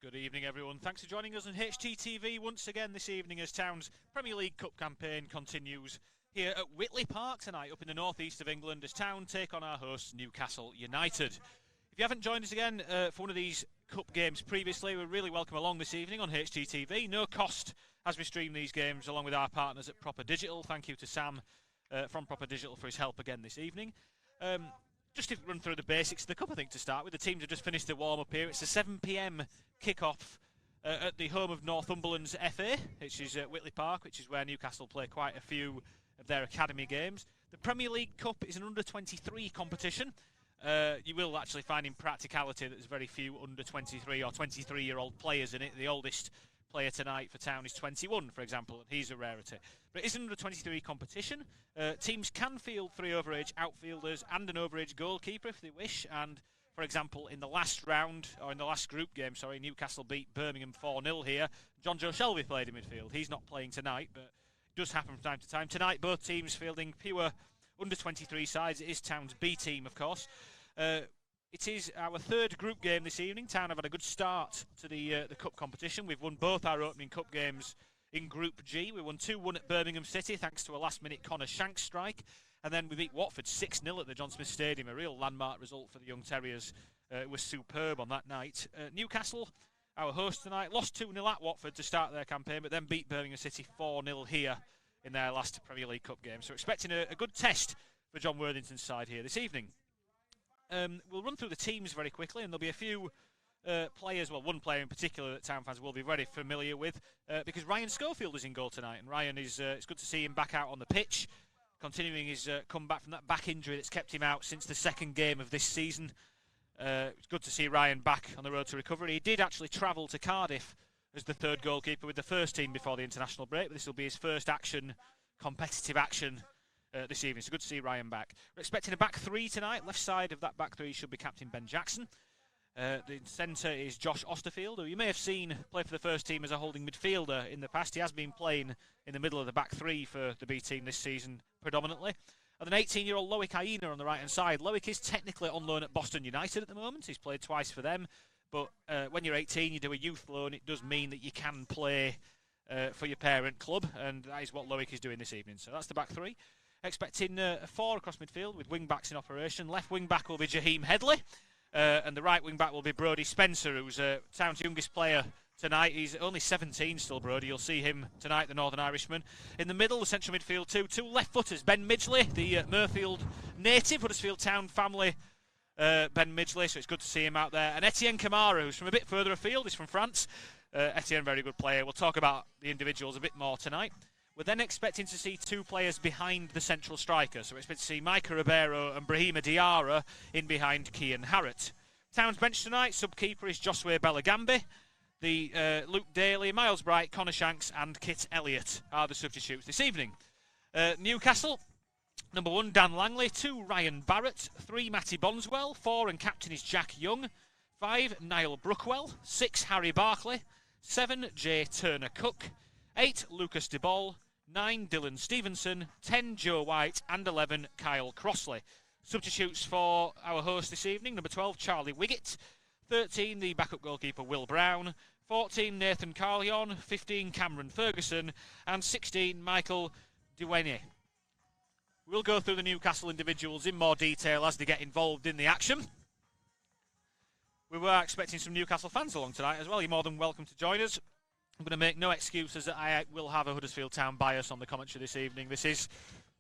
Good evening, everyone. Thanks for joining us on HTTV once again this evening as Town's Premier League Cup campaign continues here at Whitley Park tonight up in the northeast of England as Town take on our hosts Newcastle United. If you haven't joined us again for one of these Cup games previously, we're really welcome along this evening on HTTV. No cost as we stream these games along with our partners at Proper Digital. Thank you to Sam from Proper Digital for his help again this evening. Just to run through the basics of the Cup, I think, to start with. The teams have just finished the warm-up here. It's a 7 p.m. kickoff at the home of Northumberland's FA, which is at Whitley Park, which is where Newcastle play quite a few of their academy games. The Premier League Cup is an under-23 competition. You will actually find in practicality that there's very few under-23 or 23-year-old players in it. The oldest player tonight for Town is 21, for example, and he's a rarity. But it is an under-23 competition. Teams can field 3 overage outfielders and an overage goalkeeper if they wish. And, for example, in the last round, or in the last group game, sorry, Newcastle beat Birmingham 4-0 here. John Joe Shelby played in midfield. He's not playing tonight, but it does happen from time to time. Tonight, both teams fielding pure under-23 sides. It is Town's B team, of course. It is our third group game this evening. Town have had a good start to the Cup competition. We've won both our opening Cup games in Group G. We won 2-1 at Birmingham City thanks to a last-minute Connor Shanks strike. And then we beat Watford 6-0 at the John Smith Stadium, a real landmark result for the young Terriers. It was superb on that night. Newcastle, our host tonight, lost 2-0 at Watford to start their campaign, but then beat Birmingham City 4-0 here in their last Premier League Cup game. So expecting a good test for John Worthington's side here this evening. We'll run through the teams very quickly, and there'll be a few players, well, one player in particular that Town fans will be very familiar with, because Ryan Schofield is in goal tonight, and Ryan is, it's good to see him back out on the pitch, continuing his comeback from that back injury that's kept him out since the second game of this season. It's good to see Ryan back on the road to recovery. He did actually travel to Cardiff as the third goalkeeper with the first team before the international break, but this will be his first competitive action this evening. So good to see Ryan back. We're expecting a back three tonight. Left side of that back three should be captain Ben Jackson. The centre is Josh Osterfield, who you may have seen play for the first team as a holding midfielder in the past. He has been playing in the middle of the back three for the B team this season predominantly. And then 18-year-old Loic Aina on the right-hand side. Loic is technically on loan at Boston United at the moment. He's played twice for them. But when you're 18, you do a youth loan. It does mean that you can play for your parent club. And that is what Loic is doing this evening. So that's the back three. Expecting a 4 across midfield with wing-backs in operation. Left wing-back will be Jaheim Headley. And the right wing-back will be Brodie Spencer, who's Town's youngest player tonight. He's only 17 still, Brodie. You'll see him tonight, the Northern Irishman. In the middle, the central midfield, two left-footers. Ben Midgley, the Murfield native, Huddersfield Town family. Ben Midgley, so it's good to see him out there. And Etienne Camara, who's from a bit further afield. He's from France. Etienne, very good player. We'll talk about the individuals a bit more tonight. We're then expecting to see 2 players behind the central striker. So we're expecting to see Micah Ribeiro and Brahima Diarra in behind Kian Harrott. Town's bench tonight, sub-keeper is Josue Belagambi. The Luke Daly, Miles Bright, Connor Shanks and Kit Elliott are the substitutes this evening. Newcastle, number 1, Dan Langley. 2, Ryan Barrett. 3, Matty Bonswell. 4, and captain is Jack Young. 5, Niall Brookwell. 6, Harry Barkley. 7, Jay Turner-Cook. 8, Lucas DeBall. 9, Dylan Stevenson. 10, Joe White. And 11, Kyle Crossley. Substitutes for our host this evening. Number 12, Charlie Wiggett. 13, the backup goalkeeper, Will Brown. 14, Nathan Carleon. 15, Cameron Ferguson. And 16, Michael Duene. We'll go through the Newcastle individuals in more detail as they get involved in the action. We were expecting some Newcastle fans along tonight as well. You're more than welcome to join us. I'm going to make no excuses that I will have a Huddersfield Town bias on the commentary this evening. This is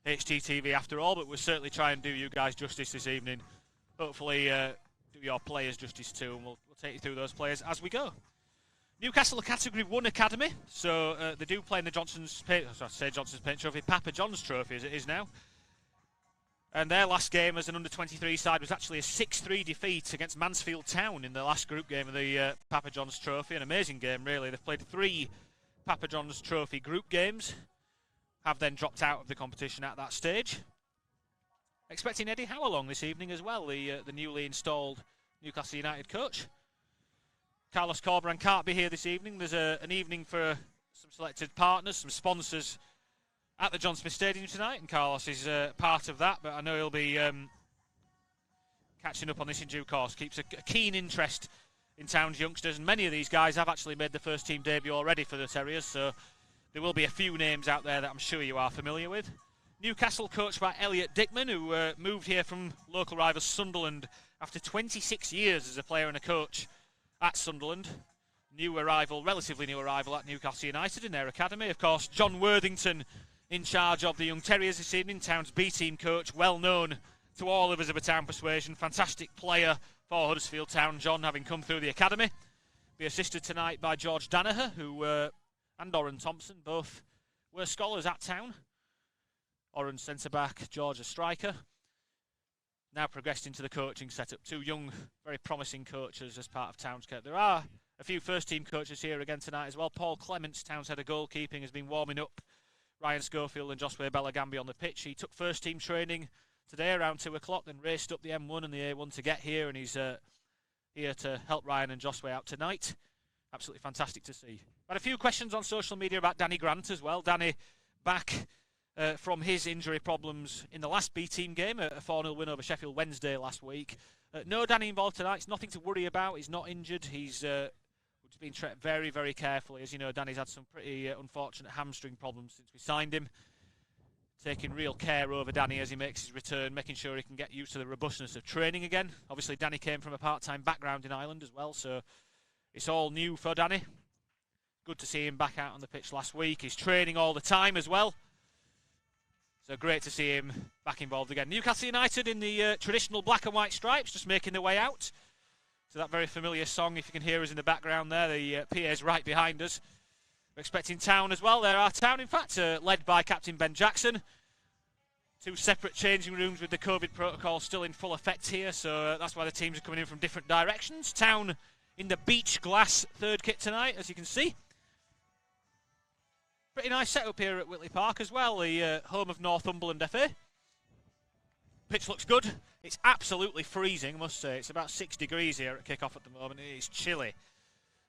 HTTV after all, but we'll certainly try and do you guys justice this evening. Hopefully do your players justice too, and we'll take you through those players as we go. Newcastle are Category 1 academy, so they do play in the Johnson's Paint Trophy, Papa John's Trophy as it is now. And their last game as an under-23 side was actually a 6-3 defeat against Mansfield Town in the last group game of the Papa John's Trophy. An amazing game, really. They've played 3 Papa John's Trophy group games, have then dropped out of the competition at that stage. Expecting Eddie Howe along this evening as well, the newly installed Newcastle United coach. Carlos Corberan can't be here this evening. There's an evening for some selected partners, some sponsors at the John Smith Stadium tonight, and Carlos is part of that, but I know he'll be catching up on this in due course. Keeps a keen interest in Town's youngsters, and many of these guys have actually made the first team debut already for the Terriers, so there will be a few names out there that I'm sure you are familiar with. Newcastle coached by Elliot Dickman, who moved here from local rivals Sunderland after 26 years as a player and a coach at Sunderland. Relatively new arrival at Newcastle United in their academy. Of course, John Worthington in charge of the Young Terriers this evening, Town's B-team coach, well known to all of us of a Town persuasion. Fantastic player for Huddersfield Town, John, having come through the academy. Be assisted tonight by George Danaher, and Oren Thompson, both were scholars at Town. Oren centre-back, George a striker. Now progressed into the coaching setup. Two young, very promising coaches as part of Town's kit. There are a few first-team coaches here again tonight as well. Paul Clements, Town's head of goalkeeping, has been warming up Ryan Schofield and Josue Belagambi on the pitch. He took first-team training today around 2 o'clock, then raced up the M1 and the A1 to get here, and he's here to help Ryan and Josue out tonight. Absolutely fantastic to see. Had a few questions on social media about Danny Grant as well. Danny back from his injury problems in the last B-team game, a 4-0 win over Sheffield Wednesday last week. No Danny involved tonight. It's nothing to worry about. He's not injured. He's been treated very, very carefully. As you know, Danny's had some pretty unfortunate hamstring problems since we signed him. Taking real care over Danny as he makes his return, making sure he can get used to the robustness of training again. Obviously, Danny came from a part-time background in Ireland as well, so it's all new for Danny. Good to see him back out on the pitch last week. He's training all the time as well. So great to see him back involved again. Newcastle United in the traditional black and white stripes, just making their way out to that very familiar song. If you can hear us in the background there, the PA's right behind us. We're expecting Town as well. There are Town, in fact, led by Captain Ben Jackson. Two separate changing rooms with the COVID protocol still in full effect here, so that's why the teams are coming in from different directions. Town in the beach glass third kit tonight, as you can see. Pretty nice setup here at Whitley Park as well, the home of Northumberland FA. Pitch looks good. It's absolutely freezing, I must say. It's about 6 degrees here at kickoff at the moment. It is chilly.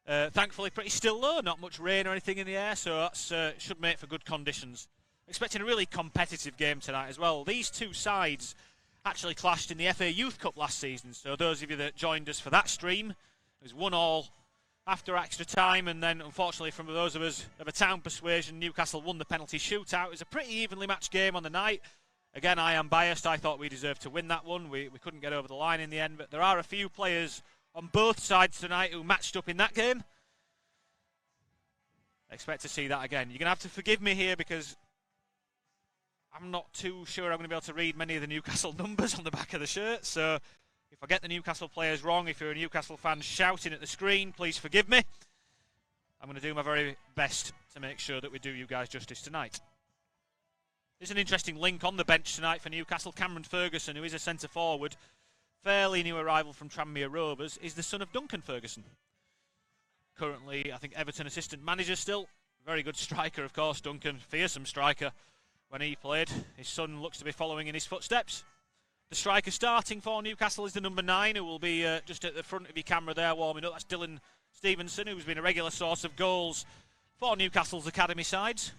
Thankfully, pretty still though, not much rain or anything in the air, so that should make for good conditions. Expecting a really competitive game tonight as well. These two sides actually clashed in the FA Youth Cup last season, so those of you that joined us for that stream, it was 1-1 after extra time, and then unfortunately from those of us of a Town persuasion, Newcastle won the penalty shootout. It was a pretty evenly matched game on the night. Again, I am biased. I thought we deserved to win that one. We couldn't get over the line in the end, but there are a few players on both sides tonight who matched up in that game. I expect to see that again. You're going to have to forgive me here because I'm not too sure I'm going to be able to read many of the Newcastle numbers on the back of the shirt, so if I get the Newcastle players wrong, if you're a Newcastle fan shouting at the screen, please forgive me. I'm going to do my very best to make sure that we do you guys justice tonight. There's an interesting link on the bench tonight for Newcastle. Cameron Ferguson, who is a centre-forward, fairly new arrival from Tranmere Rovers, is the son of Duncan Ferguson. Currently, I think, Everton assistant manager still. Very good striker, of course, Duncan. Fearsome striker when he played. His son looks to be following in his footsteps. The striker starting for Newcastle is the number 9, who will be just at the front of your camera there warming up. That's Dylan Stevenson, who's been a regular source of goals for Newcastle's academy sides.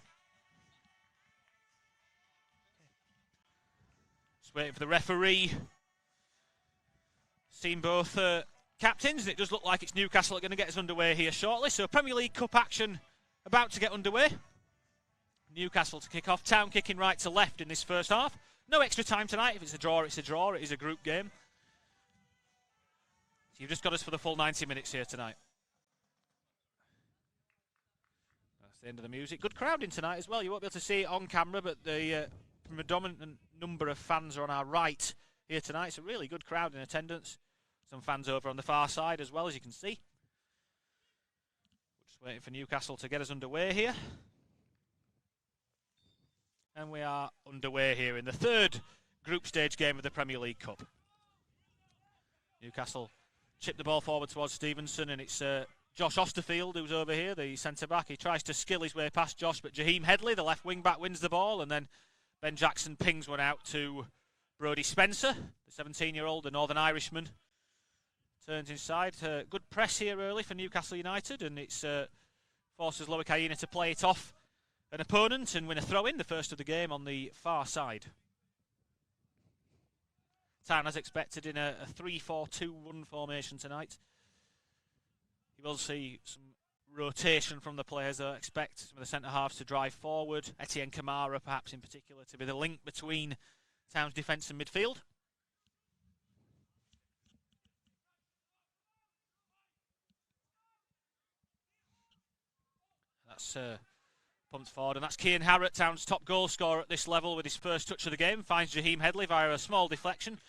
Just waiting for the referee. Seen both captains, and it does look like it's Newcastle that are going to get us underway here shortly. So Premier League Cup action about to get underway. Newcastle to kick off. Town kicking right to left in this first half. No extra time tonight. If it's a draw, it's a draw. It is a group game. So you've just got us for the full 90 minutes here tonight. That's the end of the music. Good crowding tonight as well. You won't be able to see it on camera, but the predominant number of fans are on our right here tonight. It's a really good crowd in attendance. Some fans over on the far side as well, as you can see. We're just waiting for Newcastle to get us underway here. And we are underway here in the third group stage game of the Premier League Cup. Newcastle chip the ball forward towards Stevenson, and it's Josh Osterfield who's over here, the centre-back. He tries to skill his way past Josh, but Jaheim Headley, the left wing-back, wins the ball, and then Ben Jackson pings one out to Brodie Spencer, the 17-year-old, the Northern Irishman. Turns inside. Good press here early for Newcastle United, and it's forces Loic Aina to play it off an opponent and win a throw-in, the first of the game on the far side. Town, as expected, in a 3-4-2-1 formation tonight. will see some rotation from the players. I expect some of the centre-halves to drive forward. Etienne Kamara, perhaps in particular, to be the link between Town's defence and midfield. That's pumped forward, and that's Cian Harrott, Town's top goal scorer at this level, with his first touch of the game. Finds Jaheim Headley via a small deflection.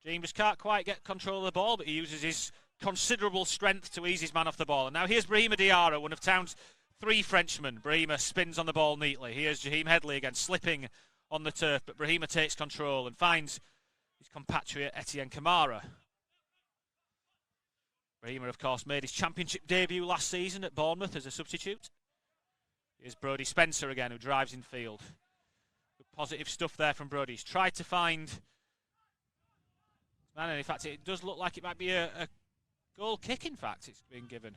Jaheim just can't quite get control of the ball, but he uses his considerable strength to ease his man off the ball. And now here's Brahima Diarra, one of Town's 3 Frenchmen. Brahima spins on the ball neatly. Here's Jaheim Headley again, slipping on the turf, but Brahima takes control and finds his compatriot Etienne Kamara. Brahima, of course, made his championship debut last season at Bournemouth as a substitute. Here's Brodie Spencer again, who drives in field. Good positive stuff there from Brodie. He's tried to find... Man, and in fact, it does look like it might be a goal kick, in fact, it's been given.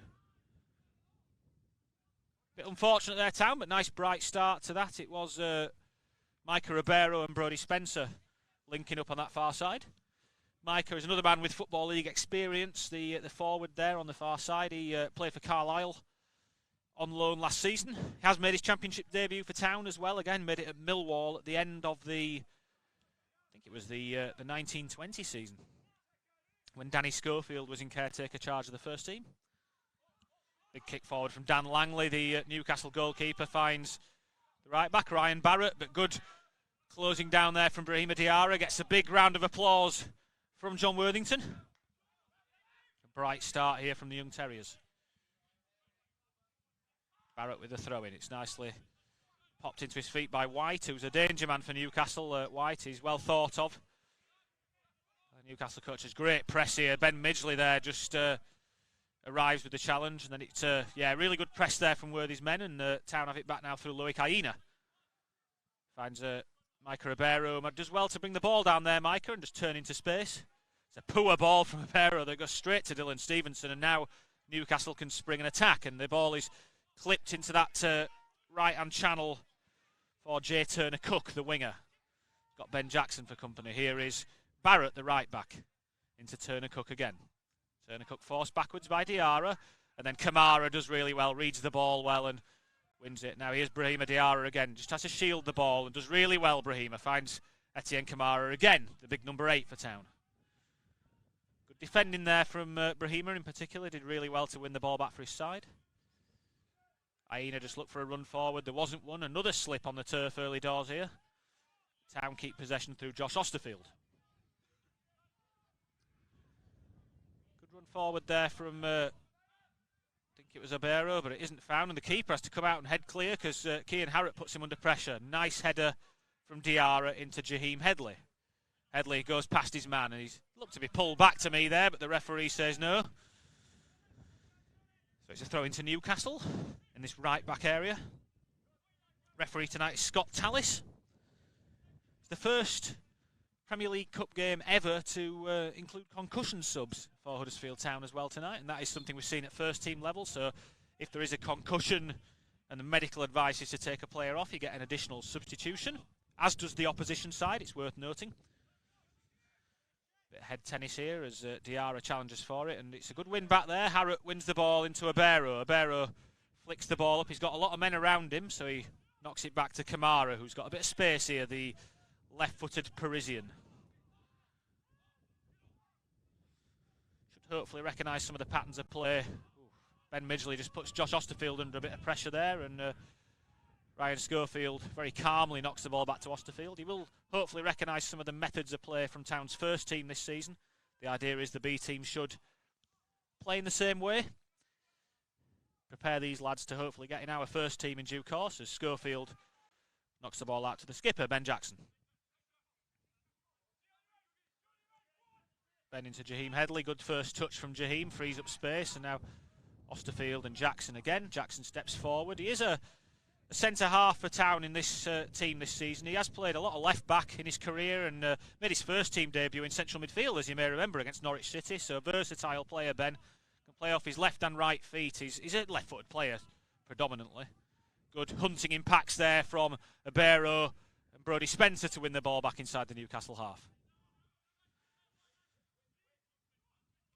Bit unfortunate there, Town, but nice bright start to that. It was Micah Ribeiro and Brodie Spencer linking up on that far side. Micah is another man with Football League experience, the forward there on the far side. He played for Carlisle on loan last season. He has made his championship debut for Town as well. Again, made it at Millwall at the end of the... I think it was the 1920 season, when Danny Schofield was in caretaker charge of the first team. Big kick forward from Dan Langley, the Newcastle goalkeeper, finds the right back, Ryan Barrett, but good closing down there from Brahima Diarra. Gets a big round of applause from John Worthington. A bright start here from the young Terriers. Barrett with the throw-in. It's nicely popped into his feet by White, who's a danger man for Newcastle. White is well thought of. The Newcastle coach has great press here. Ben Midgley there just arrives with the challenge. And then it's, really good press there from Worthy's men. And Town have it back now through Loic Aina. Finds Micah Ribeiro. Does well to bring the ball down there, Micah, and just turn into space. It's a poor ball from Ribeiro that goes straight to Dylan Stevenson. And now Newcastle can spring an attack. And the ball is clipped into that right-hand channel for Jay Turner-Cook, the winger. Got Ben Jackson for company. Here is Barrett, the right-back, into Turner-Cook again. Turner-Cook forced backwards by Diarra, and then Kamara does really well, reads the ball well and wins it. Now here's Brahima Diarra again, just has to shield the ball and does really well. Brahima finds Etienne Kamara again, the big number 8 for Town. Good defending there from Brahima in particular, did really well to win the ball back for his side. Aina just looked for a run forward. There wasn't one. Another slip on the turf early doors here. Town keep possession through Josh Osterfield. Good run forward there from, I think it was Ribeiro, but it isn't found. And the keeper has to come out and head clear because Cian Harrott puts him under pressure. Nice header from Diarra into Jaheim Headley. Headley goes past his man and he's looked to be pulled back to me there, but the referee says no. So it's a throw into Newcastle in this right back area. Referee tonight is Scott Tallis. It's the first Premier League Cup game ever to include concussion subs for Huddersfield Town as well tonight, and that is something we've seen at first team level. So if there is a concussion and the medical advice is to take a player off, you get an additional substitution, as does the opposition side, it's worth noting. Bit of head tennis here as Diarra challenges for it, and it's a good win back there. Harrott wins the ball into Ribeiro. Ribeiro flicks the ball up. He's got a lot of men around him, so he knocks it back to Kamara, who's got a bit of space here, the left-footed Parisian. Should hopefully recognise some of the patterns of play. Ben Midgley just puts Josh Osterfield under a bit of pressure there, and Ryan Schofield very calmly knocks the ball back to Osterfield. He will hopefully recognise some of the methods of play from Town's first team this season. The idea is the B team should play in the same way. Prepare these lads to hopefully get in our first team in due course as Schofield knocks the ball out to the skipper, Ben Jackson. Ben into Jaheim Headley. Good first touch from Jaheim. Frees up space, and now Osterfield and Jackson again. Jackson steps forward. He is a centre-half for Town in this team this season. He has played a lot of left-back in his career and made his first team debut in central midfield, as you may remember, against Norwich City. So a versatile player, Ben. Can play off his left and right feet. He's a left-footed player, predominantly. Good hunting impacts there from Ribeiro and Brodie Spencer to win the ball back inside the Newcastle half.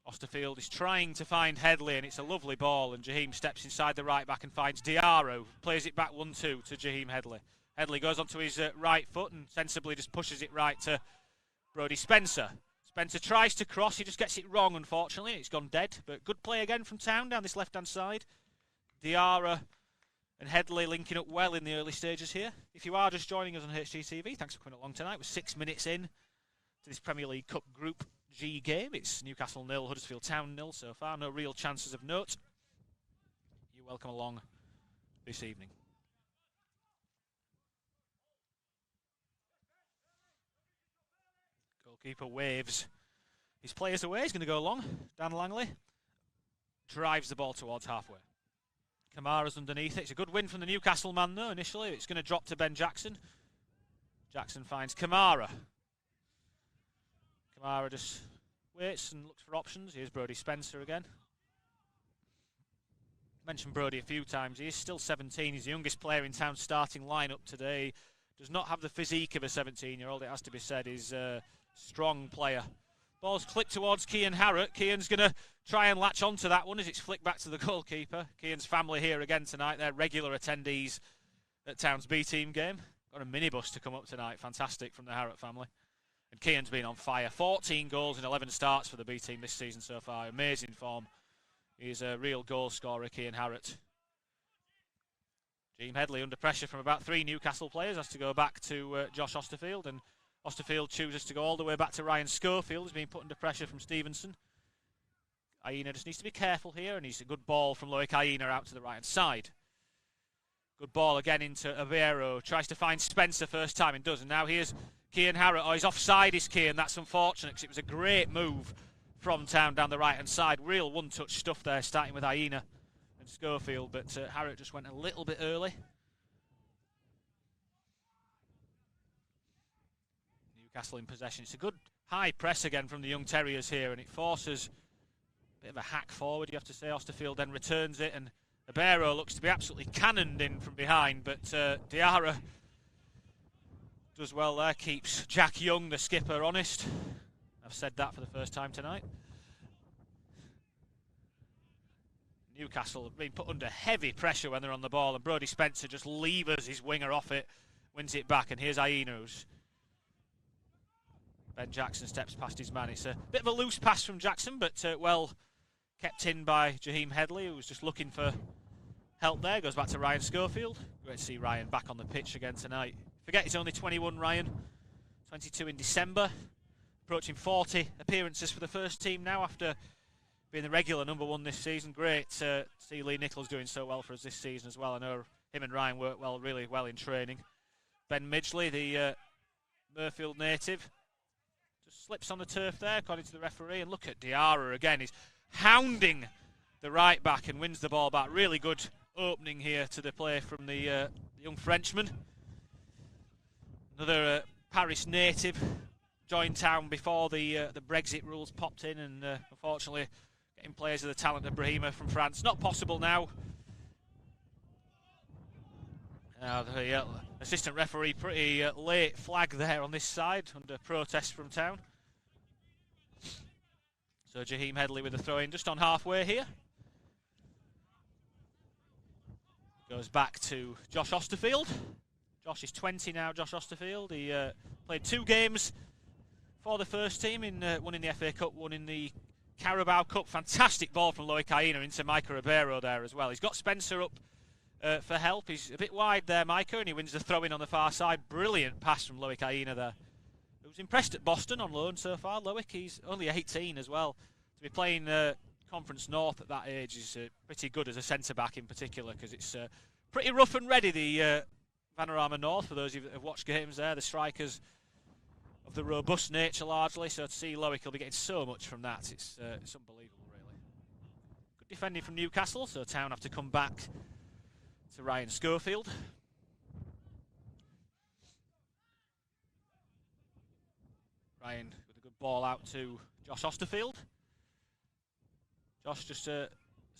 Osterfield is trying to find Headley, and it's a lovely ball, and Jaheim steps inside the right back and finds Diarra, plays it back 1-2 to Jaheim Headley. Headley goes onto his right foot and sensibly just pushes it right to Brodie Spencer. Spencer tries to cross, he just gets it wrong, unfortunately. It's gone dead, but good play again from Town down this left-hand side. Diarra and Headley linking up well in the early stages here. If you are just joining us on HGTV, thanks for coming along tonight. We're 6 minutes in to this Premier League Cup Group G game. It's Newcastle 0, Huddersfield Town 0 so far. No real chances of note. You're welcome along this evening. Goalkeeper waves his players away. He's going to go long. Dan Langley drives the ball towards halfway. Kamara's underneath it. It's a good win from the Newcastle man though initially. It's going to drop to Ben Jackson. Jackson finds Kamara. Kamara just waits and looks for options. Here's Brodie Spencer again. Mentioned Brodie a few times. He is still 17. He's the youngest player in Town's starting lineup today. Does not have the physique of a 17-year-old, it has to be said. He's a strong player. Ball's clipped towards Cian Harrott. Cian's going to try and latch onto that one as it's flicked back to the goalkeeper. Cian's family here again tonight. They're regular attendees at Town's B-team game. Got a minibus to come up tonight. Fantastic from the Harrott family. And Cian's been on fire. 14 goals in 11 starts for the B team this season so far. Amazing form. He's a real goal scorer, Cian Harrott. Jaheim Headley under pressure from about 3 Newcastle players. Has to go back to Josh Osterfield. And Osterfield chooses to go all the way back to Ryan Schofield. He's been put under pressure from Stevenson. Aina just needs to be careful here. And he's a good ball from Loic Aina out to the right-hand side. Good ball again into Aveiro. Tries to find Spencer first time and does. And now here's Cian Harrott. Oh, he's offside, is Cian. That's unfortunate because it was a great move from Town down the right-hand side. Real one-touch stuff there, starting with Aina and Schofield. But Harrott just went a little bit early. Newcastle in possession. It's a good high press again from the young Terriers here, and it forces a bit of a hack forward, you have to say. Osterfield then returns it, and Aveiro looks to be absolutely cannoned in from behind, but Diarra does well there, keeps Jack Young, the skipper, honest. I've said that for the first time tonight. Newcastle have been put under heavy pressure when they're on the ball, and Brodie Spencer just levers his winger off it, wins it back, and here's Aino's. Ben Jackson steps past his man. It's a bit of a loose pass from Jackson, but well kept in by Jaheim Headley, who was just looking for help there. Goes back to Ryan Schofield. Great to see Ryan back on the pitch again tonight. Forget he's only 21, Ryan. 22 in December. Approaching 40 appearances for the first team now after being the regular #1 this season. Great to see Lee Nichols doing so well for us this season as well. I know him and Ryan work well, really well in training. Ben Midgley, the Murfield native, just slips on the turf there according to the referee. And look at Diarra again. He's hounding the right back and wins the ball back. Really good opening here to the play from the young Frenchman. Another Paris native joined Town before the Brexit rules popped in, and unfortunately getting players of the talent of Brahima from France. Not possible now. The assistant referee pretty late flag there on this side under protest from Town. So Jaheim Headley with a throw in just on halfway here. Goes back to Josh Osterfield. Josh is 20 now, Josh Osterfield. He played 2 games for the first team, one in the FA Cup, one in the Carabao Cup. Fantastic ball from Loic Aina into Micah Ribeiro there as well. He's got Spencer up for help. He's a bit wide there, Micah, and he wins the throw-in on the far side. Brilliant pass from Loic Aina there. He was impressed at Boston on loan so far. Loic, he's only 18 as well. To be playing Conference North at that age is pretty good as a centre-back in particular, because it's pretty rough and ready, the Vanarama North, for those of you that have watched games there. The strikers of the robust nature largely, so to see Loic will be getting so much from that, it's unbelievable really. Good defending from Newcastle, so Town have to come back to Ryan Schofield. Ryan with a good ball out to Josh Osterfield. Josh just a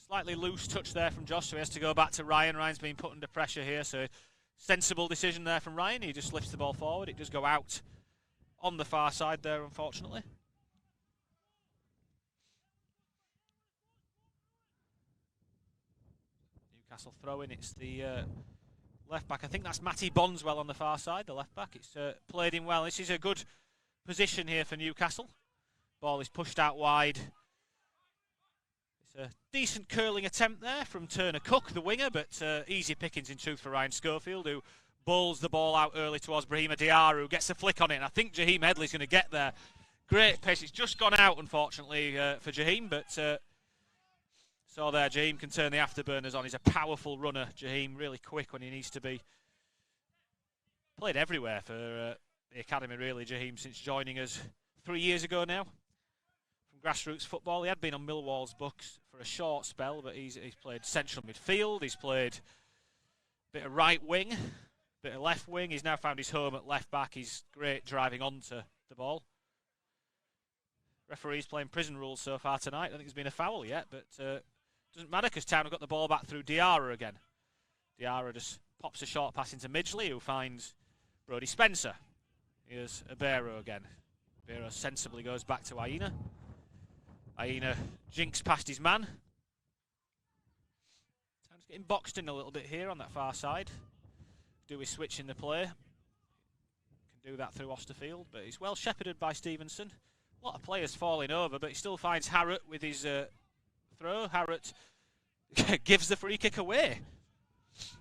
slightly loose touch there from Josh, so he has to go back to Ryan. Ryan's been put under pressure here, so sensible decision there from Ryan. He just lifts the ball forward. It does go out on the far side there, unfortunately. Newcastle throwing. It's the left back. I think that's Matty Bondswell on the far side, the left back. It's played in well. This is a good position here for Newcastle. Ball is pushed out wide. It's a decent curling attempt there from Turner Cook, the winger, but easy pickings in truth for Ryan Schofield, who bowls the ball out early towards Brahima Diarra, who gets a flick on it, and I think Jaheim Headley's going to get there. Great pace. It's just gone out, unfortunately, for Jaheim, but saw there, Jaheim can turn the afterburners on. He's a powerful runner, Jaheim, really quick when he needs to be. Played everywhere for the academy, really, Jaheim, since joining us 3 years ago now. From grassroots football, he had been on Millwall's books for a short spell, but he's played central midfield, he's played a bit of right wing, bit of left wing. He's now found his home at left back. He's great driving onto the ball. Referee's playing prison rules so far tonight. I don't think there's been a foul yet, but doesn't matter because Town have got the ball back through Diarra again. Diarra just pops a short pass into Midgley, who finds Brodie Spencer. Here's Abero again. Abero sensibly goes back to Aina. Aina jinks past his man. Town's getting boxed in a little bit here on that far side. Dewey switching the play. Can do that through Osterfield, but he's well shepherded by Stevenson. A lot of players falling over, but he still finds Harrott with his throw. Harrott gives the free kick away. So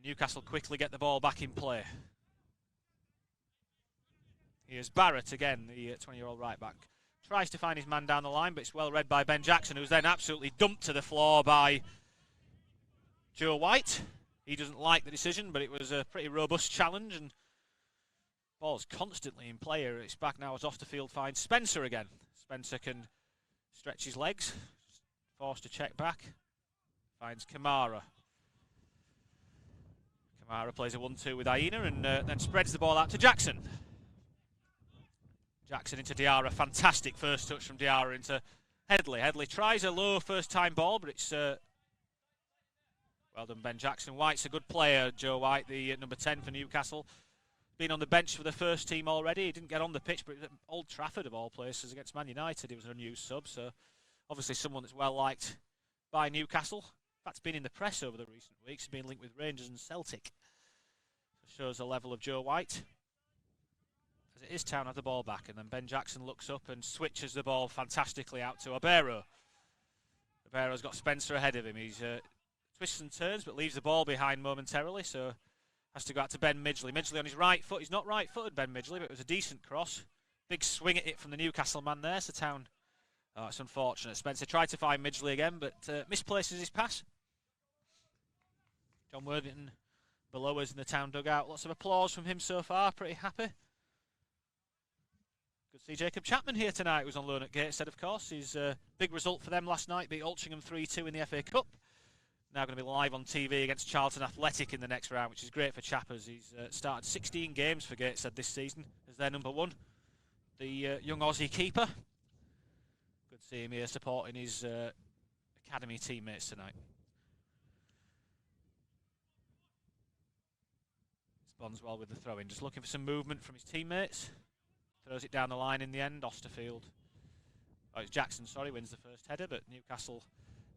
Newcastle quickly get the ball back in play. Here's Barrett again, the 20-year-old right back. Tries to find his man down the line, but it's well read by Ben Jackson, who's then absolutely dumped to the floor by Joe White. He doesn't like the decision, but it was a pretty robust challenge, and ball's constantly in play here. It's back now as Osterfield finds Spencer again. Spencer can stretch his legs, forced to check back. Finds Kamara. Kamara plays a 1-2 with Aina and then spreads the ball out to Jackson. Jackson into Diarra. Fantastic first touch from Diarra into Headley. Headley tries a low first-time ball, but it's well done, Ben Jackson. White's a good player, Joe White, the number 10 for Newcastle. Been on the bench for the first team already. He didn't get on the pitch, but at Old Trafford, of all places, against Man United, he was an unused sub. So obviously someone that's well liked by Newcastle. In fact, been in the press over the recent weeks, been linked with Rangers and Celtic. So shows the level of Joe White. As it is, Town have the ball back, and then Ben Jackson looks up and switches the ball fantastically out to Abero. Abero's got Spencer ahead of him. He's twists and turns, but leaves the ball behind momentarily, so has to go out to Ben Midgley. Midgley on his right foot. He's not right-footed, Ben Midgley, but it was a decent cross. Big swing at it from the Newcastle man there, so Town... Oh, it's unfortunate. Spencer tried to find Midgley again, but misplaces his pass. John Worthington below us in the Town dugout. Lots of applause from him so far. Pretty happy. Good to see Jacob Chapman here tonight, who's on loan at Gateshead, of course. His big result for them last night, beat Altrincham 3-2 in the FA Cup. Now going to be live on TV against Charlton Athletic in the next round, which is great for Chappers. He's started 16 games for Gateshead this season as their number one. The young Aussie keeper. Good to see him here supporting his academy teammates tonight. It's Bondswell with the throw-in, just looking for some movement from his teammates. Throws it down the line in the end. Osterfield. Oh, it's Jackson, sorry, wins the first header, but Newcastle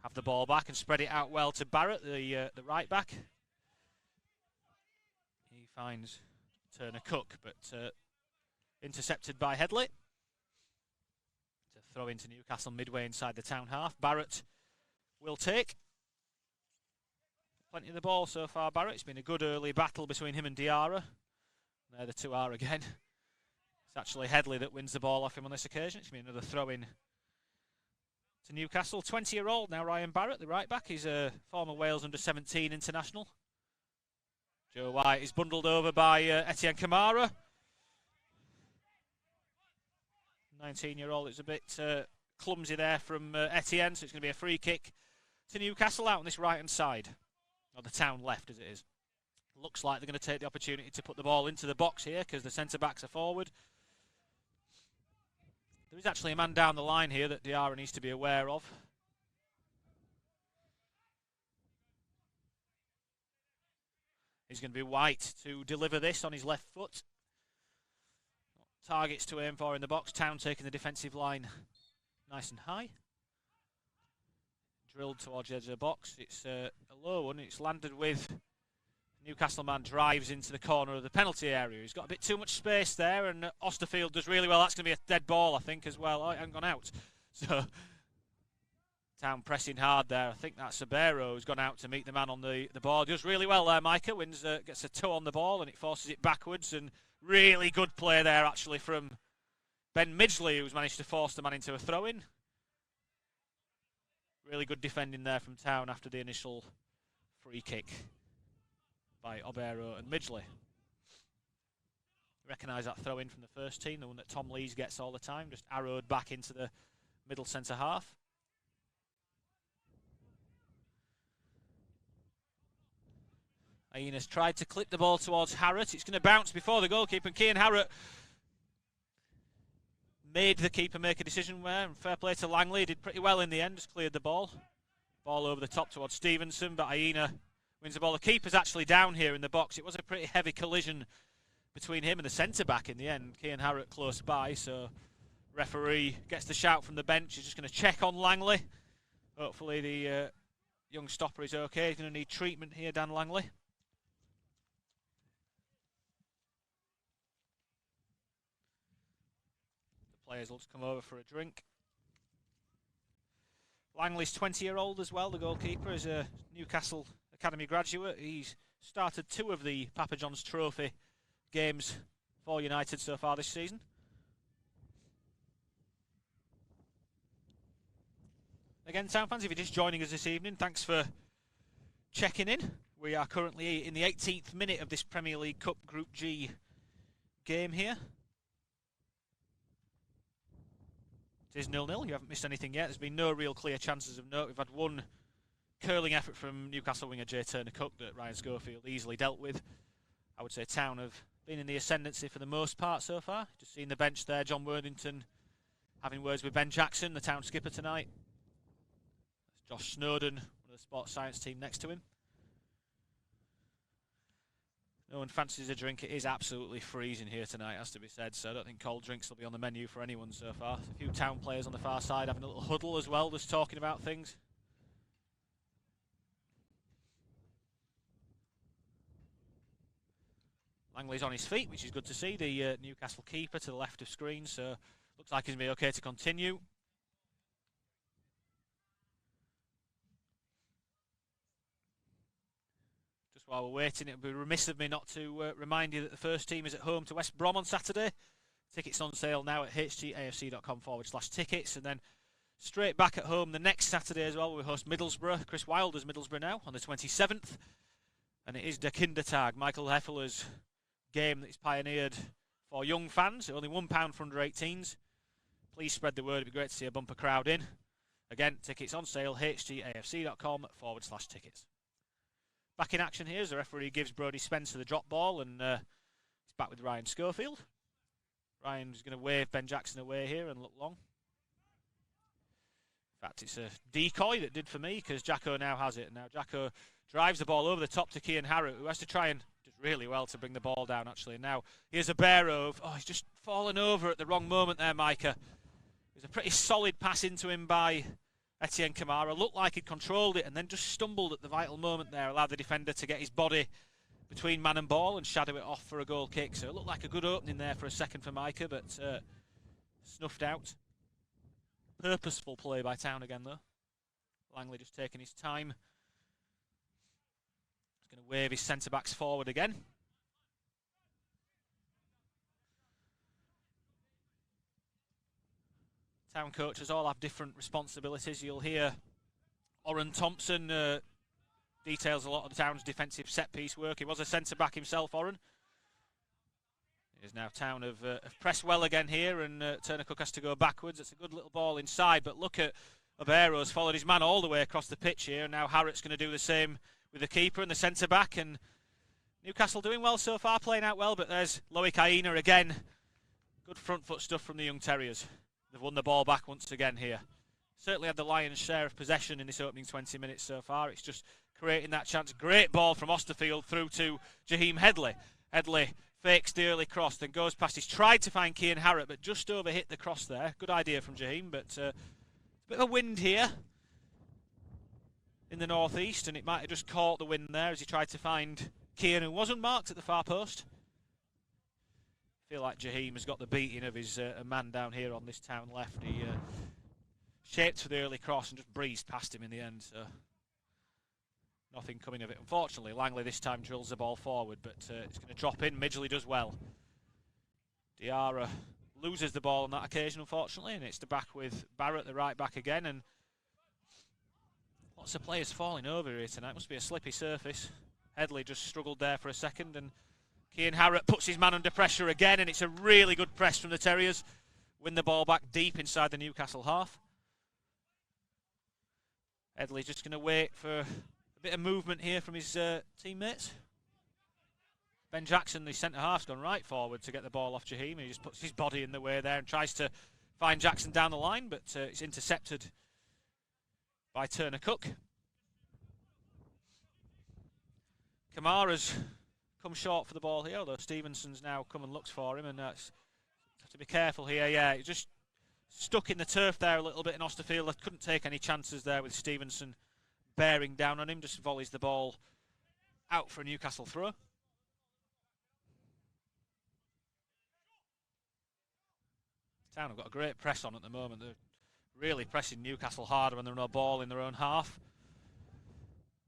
have the ball back and spread it out well to Barrett, the right back. He finds Turner Cook, but intercepted by Headley. To throw into Newcastle midway inside the Town half. Barrett will take. Plenty of the ball so far, Barrett. It's been a good early battle between him and Diarra. There the two are again. It's actually Headley that wins the ball off him on this occasion. It's been another throw-in to Newcastle. 20-year-old now, Ryan Barrett, the right-back. He's a former Wales under-17 international. Joe White is bundled over by Etienne Kamara. 19-year-old. It's a bit clumsy there from Etienne, so it's going to be a free kick to Newcastle out on this right-hand side. Or the Town left, as it is. Looks like they're going to take the opportunity to put the ball into the box here because the centre-backs are forward. There is actually a man down the line here that Diarra needs to be aware of. He's going to be White to deliver this on his left foot. Targets to aim for in the box. Town taking the defensive line nice and high. drilled towards the edge of the box. It's a low one. It's landed with Newcastle man drives into the corner of the penalty area. He's got a bit too much space there, and Osterfield does really well. That's going to be a dead ball, I think, as well. Oh, it hasn't gone out. So Town pressing hard there. I think that's Sabero who's gone out to meet the man on the ball. Does really well there, Micah. Gets a toe on the ball and it forces it backwards. And really good play there, actually, from Ben Midgley, who's managed to force the man into a throw-in. Really good defending there from Town after the initial free kick by Obero and Midgley. Recognise that throw-in from the first team, the one that Tom Lees gets all the time, just arrowed back into the middle centre half. Aina's tried to clip the ball towards Harrott. It's going to bounce before the goalkeeper, and Cian Harrott made the keeper make a decision there. And fair play to Langley, he did pretty well in the end, just cleared the ball. Ball over the top towards Stevenson, but Aina wins the ball. The keeper's actually down here in the box. It was a pretty heavy collision between him and the centre-back in the end. Cian Harrott close by, so referee gets the shout from the bench. He's just going to check on Langley. Hopefully the young stopper is okay. He's going to need treatment here, Dan Langley. Players will just come over for a drink. Langley's 20-year-old as well, the goalkeeper, is a Newcastle Academy graduate. He's started 2 of the Papa John's Trophy games for United so far this season. Again, Town fans, if you're just joining us this evening, thanks for checking in. We are currently in the 18th minute of this Premier League Cup Group G game here. It is 0-0. You haven't missed anything yet. There's been no real clear chances of note. We've had one curling effort from Newcastle winger Jay Turner-Cook that Ryan Schofield easily dealt with. I would say Town have been in the ascendancy for the most part so far. Just seen the bench there. John Worthington having words with Ben Jackson, the Town skipper tonight. That's Josh Snowden, one of the sports science team next to him. No one fancies a drink. It is absolutely freezing here tonight, has to be said, so I don't think cold drinks will be on the menu for anyone so far. A few Town players on the far side having a little huddle as well, just talking about things. Langley's on his feet, which is good to see. The Newcastle keeper to the left of screen, so looks like he's going to be okay to continue. While we're waiting, it would be remiss of me not to remind you that the first team is at home to West Brom on Saturday. Tickets on sale now at htafc.com/tickets, and then straight back at home the next Saturday as well. We host Middlesbrough. Chris Wilder's Middlesbrough now on the 27th, and it is Der Kindertag, Michael Heffler's game that is pioneered for young fans. Only £1 for under 18s. Please spread the word. It'd be great to see a bumper crowd in. Again, tickets on sale htafc.com/tickets. Back in action here as the referee gives Brodie Spencer the drop ball, and he's back with Ryan Schofield. Ryan's going to wave Ben Jackson away here and look long. In fact, it's a decoy that did for me because Jacko now has it. Now Jacko drives the ball over the top to Cian Harrott, who has to try and does really well to bring the ball down, actually. And now here's a Barrow. Oh, he's just fallen over at the wrong moment there, Micah. It was a pretty solid pass into him by Etienne Kamara. Looked like he'd controlled it and then just stumbled at the vital moment there, allowed the defender to get his body between man and ball and shadow it off for a goal kick. So it looked like a good opening there for a second for Micah, but snuffed out. Purposeful play by Town again, though. Langley just taking his time. He's going to wave his centre-backs forward again. Town coaches all have different responsibilities. You'll hear Oren Thompson details a lot of the Town's defensive set-piece work. He was a centre-back himself, Oren. It is now Town have pressed well again here, and Turner-Cook has to go backwards. It's a good little ball inside, but look at Obero's followed his man all the way across the pitch here, and now Harrott's going to do the same with the keeper and the centre-back, and Newcastle doing well so far, playing out well, but there's Loic Aina again. Good front foot stuff from the young Terriers. They've won the ball back once again here. Certainly had the lion's share of possession in this opening 20 minutes so far. It's just creating that chance. Great ball from Osterfield through to Jaheim Headley. Headley fakes the early cross, then goes past. He's tried to find Cian Harrott, but just overhit the cross there. Good idea from Jaheim, but a bit of a wind here. in the northeast, and it might have just caught the wind there as he tried to find Keane, who wasn't marked at the far post. I feel like Jaheim has got the beating of his man down here on this town left. He shaped for the early cross and just breezed past him in the end. So nothing coming of it. Unfortunately, Langley this time drills the ball forward, but it's going to drop in. Midgley does well. Diarra loses the ball on that occasion, unfortunately, and it's the back with Barrett, the right back again, and lots of players falling over here tonight. Must be a slippy surface. Headley just struggled there for a second, and Keane Harrott puts his man under pressure again, and it's a really good press from the Terriers. Win the ball back deep inside the Newcastle half. Headley just going to wait for a bit of movement here from his teammates. Ben Jackson, the centre-half's gone right forward to get the ball off Jaheim. He just puts his body in the way there and tries to find Jackson down the line, but it's intercepted by Turner Cook. Kamara's come short for the ball here, although Stevenson's now come and looks for him, and have to be careful here. Yeah, he's just stuck in the turf there a little bit in Osterfield. I couldn't take any chances there with Stevenson bearing down on him. Just volleys the ball out for a Newcastle throw. Town have got a great press on at the moment. They're really pressing Newcastle harder when there's no ball in their own half.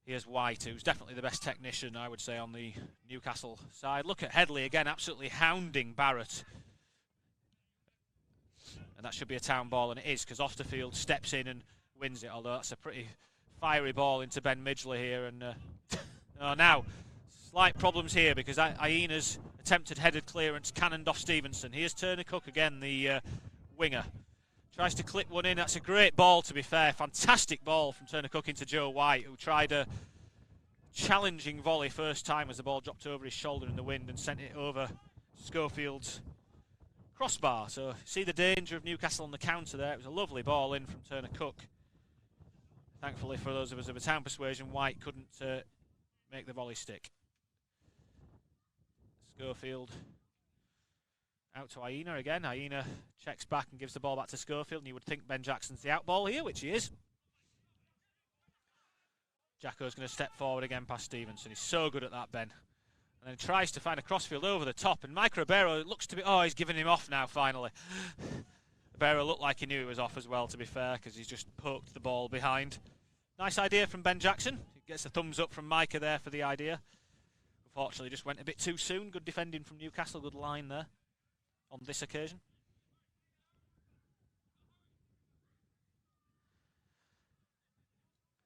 Here's White, who's definitely the best technician, I would say, on the Newcastle side. Look at Headley again, absolutely hounding Barrett. And that should be a Town ball, and it is, because Osterfield steps in and wins it, although that's a pretty fiery ball into Ben Midgley here. And now, slight problems here, because Aina's attempted headed clearance cannoned off Stevenson. Here's Turner Cook again, the winger. Tries to clip one in. That's a great ball, to be fair. Fantastic ball from Turner Cook into Joe White, who tried a challenging volley first time as the ball dropped over his shoulder in the wind and sent it over Schofield's crossbar. So see the danger of Newcastle on the counter there. It was a lovely ball in from Turner Cook. Thankfully for those of us of a Town persuasion, White couldn't make the volley stick. Schofield out to Aina again. Aina checks back and gives the ball back to Schofield, and you would think Ben Jackson's the out ball here, which he is. Jacko's going to step forward again past Stevenson. He's so good at that, Ben. And then tries to find a crossfield over the top, and Mike Ribeiro looks to be... Oh, he's giving him off now, finally. Ribeiro looked like he knew he was off as well, to be fair, because he's just poked the ball behind. Nice idea from Ben Jackson. He gets a thumbs up from Micah there for the idea. Unfortunately, just went a bit too soon. Good defending from Newcastle. Good line there on this occasion.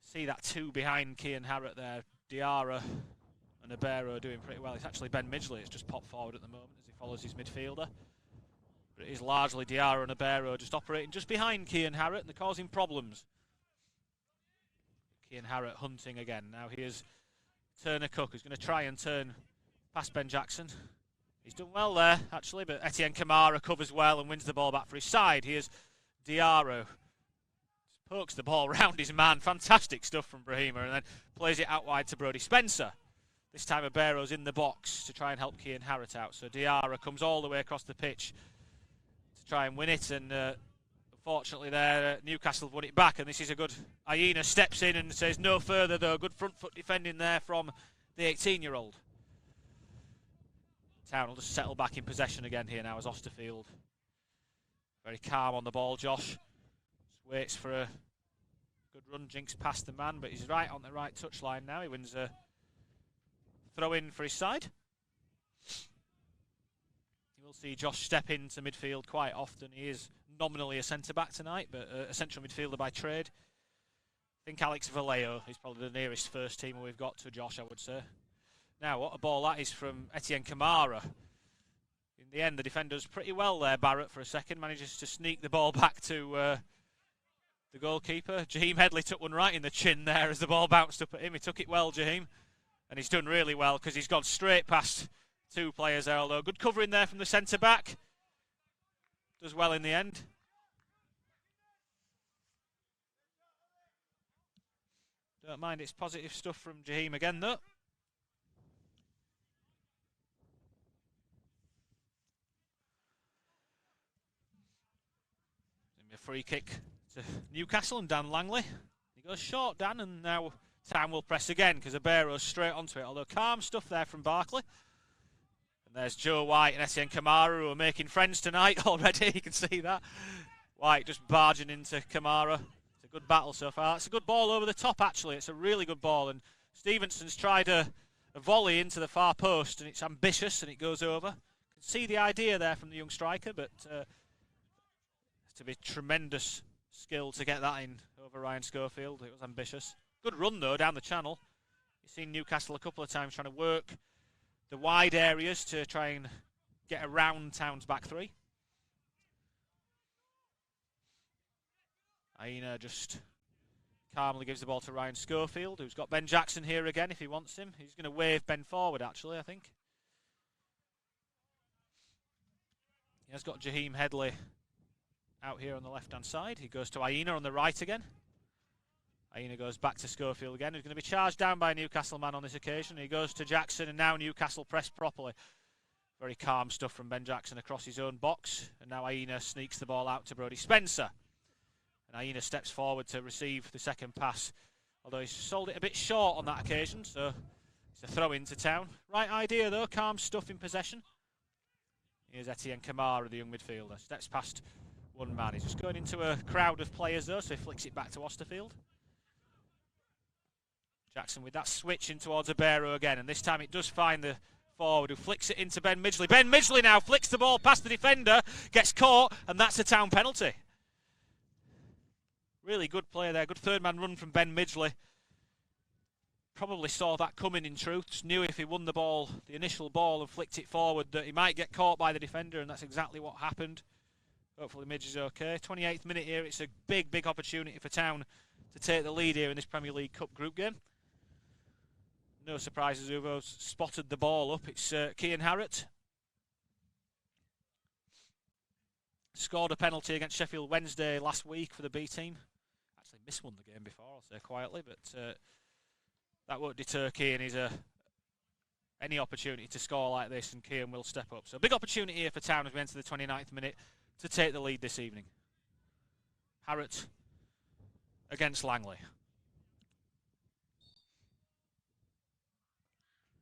See that two behind Keane Harrott there. Diarra and Ribeiro doing pretty well. It's actually Ben Midgley that's just popped forward at the moment as he follows his midfielder. But it is largely Diarra and Ribeiro just operating just behind Keane Harrott, and they're causing problems. Keane Harrott hunting again. Now here's Turner Cook, who's going to try and turn past Ben Jackson. He's done well there, actually, but Etienne Kamara covers well and wins the ball back for his side. Here's Diarra. Just pokes the ball round his man. Fantastic stuff from Brahima, and then plays it out wide to Brodie Spencer. This time Ribero's in the box to try and help Keane Harrott out. So Diarra comes all the way across the pitch to try and win it, and unfortunately there, Newcastle won it back, and this is a good... Aina steps in and says no further, though. Good front foot defending there from the 18-year-old. Town will just settle back in possession again here now as Osterfield. Very calm on the ball, Josh. Just waits for a good run, jinks past the man, but he's right on the right touchline now. He wins a throw-in for his side. You will see Josh step into midfield quite often. He is nominally a centre-back tonight, but a central midfielder by trade. I think Alex Vallejo is probably the nearest first teamer we've got to Josh, I would say. Now, what a ball that is from Etienne Kamara. In the end, the defender's pretty well there, Barrett, for a second. Manages to sneak the ball back to the goalkeeper. Jaheim Headley took one right in the chin there as the ball bounced up at him. He took it well, Jaheim. And he's done really well because he's gone straight past two players there, although good covering there from the centre-back. Does well in the end. Don't mind, it's positive stuff from Jaheim again, though. A free kick to Newcastle and Dan Langley. He goes short, Dan, and now Town will press again because Abero's straight onto it, although calm stuff there from Barkley. And there's Joe White and Etienne Kamara, who are making friends tonight already. You can see that. White just barging into Kamara. It's a good battle so far. It's a good ball over the top, actually. It's a really good ball. And Stevenson's tried a volley into the far post, and it's ambitious, and it goes over. You can see the idea there from the young striker, but to be tremendous skill to get that in over Ryan Schofield. It was ambitious. Good run, though, down the channel. You've seen Newcastle a couple of times trying to work the wide areas to try and get around Town's back three. Aina just calmly gives the ball to Ryan Schofield, who's got Ben Jackson here again if he wants him. He's going to wave Ben forward, actually, I think. He has got Jaheim Headley out here on the left-hand side. He goes to Aina on the right again. Aina goes back to Schofield again, who's going to be charged down by a Newcastle man on this occasion. He goes to Jackson, and now Newcastle press properly. Very calm stuff from Ben Jackson across his own box. And now Aina sneaks the ball out to Brodie Spencer. And Aina steps forward to receive the second pass, although he's sold it a bit short on that occasion, so it's a throw into Town. Right idea, though, calm stuff in possession. Here's Etienne Kamara, the young midfielder. Steps past one man. He's just going into a crowd of players, though, so he flicks it back to Osterfield. Jackson with that switch in towards Abero again, and this time it does find the forward who flicks it into Ben Midgley. Ben Midgley now flicks the ball past the defender, gets caught, and that's a Town penalty. Really good play there, good third man run from Ben Midgley. Probably saw that coming in truth, just knew if he won the ball, the initial ball, and flicked it forward that he might get caught by the defender, and that's exactly what happened. Hopefully Midge is okay. 28th minute here, it's a big, big opportunity for Town to take the lead here in this Premier League Cup group game. No surprises, Uvo's spotted the ball up. It's Kian Harrott. Scored a penalty against Sheffield Wednesday last week for the B team. Actually miswon the game before, I'll say quietly, but that won't deter Kian. He's any opportunity to score like this, and Kian will step up. So big opportunity here for Town as we enter the 29th minute to take the lead this evening. Harrott against Langley.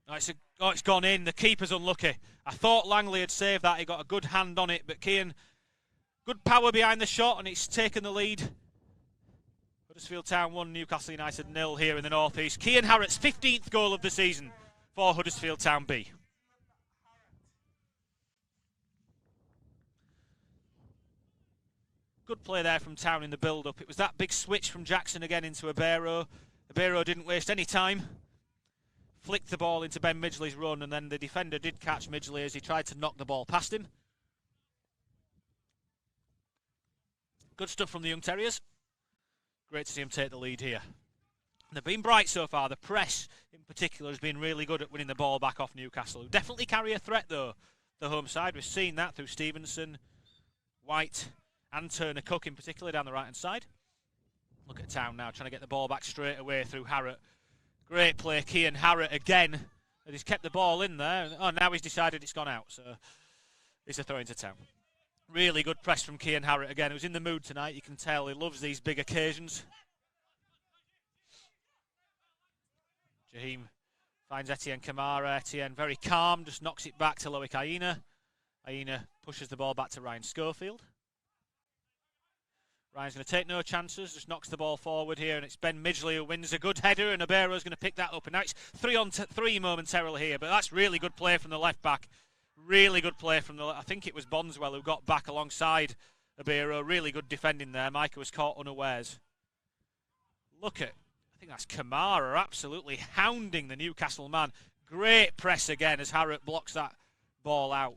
Oh, it's gone in. The keeper's unlucky. I thought Langley had saved that. He got a good hand on it, but Kian, good power behind the shot, and it's taken the lead. Huddersfield Town 1, Newcastle United 0 here in the North East. Kian Harrott's 15th goal of the season for Huddersfield Town B. Good play there from Town in the build-up. It was that big switch from Jackson again into Abero. Abero didn't waste any time. Flicked the ball into Ben Midgley's run, and then the defender did catch Midgley as he tried to knock the ball past him. Good stuff from the young Terriers. Great to see him take the lead here. They've been bright so far. The press, in particular, has been really good at winning the ball back off Newcastle, who definitely carry a threat, though, the home side. We've seen that through Stevenson, White, and Turner-Cook, in particular, down the right-hand side. Look at Town now, trying to get the ball back straight away through Harrott. Great play, Kian Harrott again. And he's kept the ball in there. Oh, now he's decided it's gone out, so it's a throw into Town. Really good press from Kian Harrott again, who's in the mood tonight. You can tell he loves these big occasions. Jaheim finds Etienne Kamara. Etienne very calm, just knocks it back to Loic Aina. Aina pushes the ball back to Ryan Schofield. Ryan's going to take no chances, just knocks the ball forward here, and it's Ben Midgley who wins a good header, and Abero's going to pick that up. And now it's 3-on-3 momentarily here, but that's really good play from the left back. Really good play from I think it was Bondswell who got back alongside Abero. Really good defending there. Micah was caught unawares. Look at, I think that's Kamara absolutely hounding the Newcastle man. Great press again as Harrott blocks that ball out.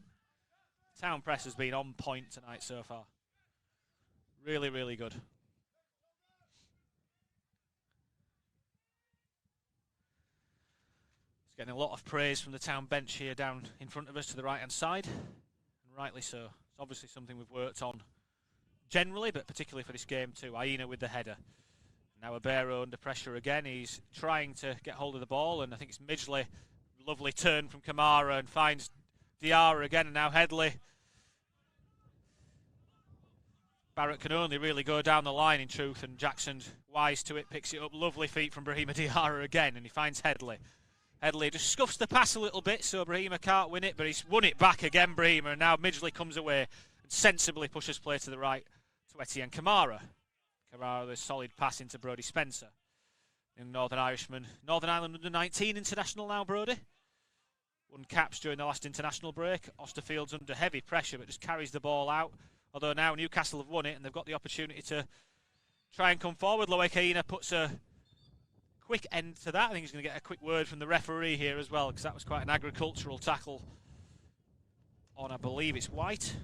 Town press has been on point tonight so far. Really, really good. It's getting a lot of praise from the Town bench here down in front of us to the right-hand side. And rightly so. It's obviously something we've worked on generally, but particularly for this game too. Aina with the header. Now Abero under pressure again. He's trying to get hold of the ball, and I think it's Midgley. Lovely turn from Kamara and finds Diarra again, and now Headley. Barrett can only really go down the line in truth, and Jackson's wise to it, picks it up. Lovely feet from Brahima Diarra again, and he finds Headley. Headley just scuffs the pass a little bit, so Brahima can't win it, but he's won it back again, Brahima, and now Midgley comes away and sensibly pushes play to the right to Etienne Kamara. Kamara with a solid pass into Brodie Spencer. Young Northern Irishman. Northern Ireland under-19 international now, Brodie. Won caps during the last international break. Osterfield's under heavy pressure, but just carries the ball out. Although now Newcastle have won it, and they've got the opportunity to try and come forward. Loic Aina puts a quick end to that. I think he's going to get a quick word from the referee here as well, because that was quite an agricultural tackle on, I believe it's White.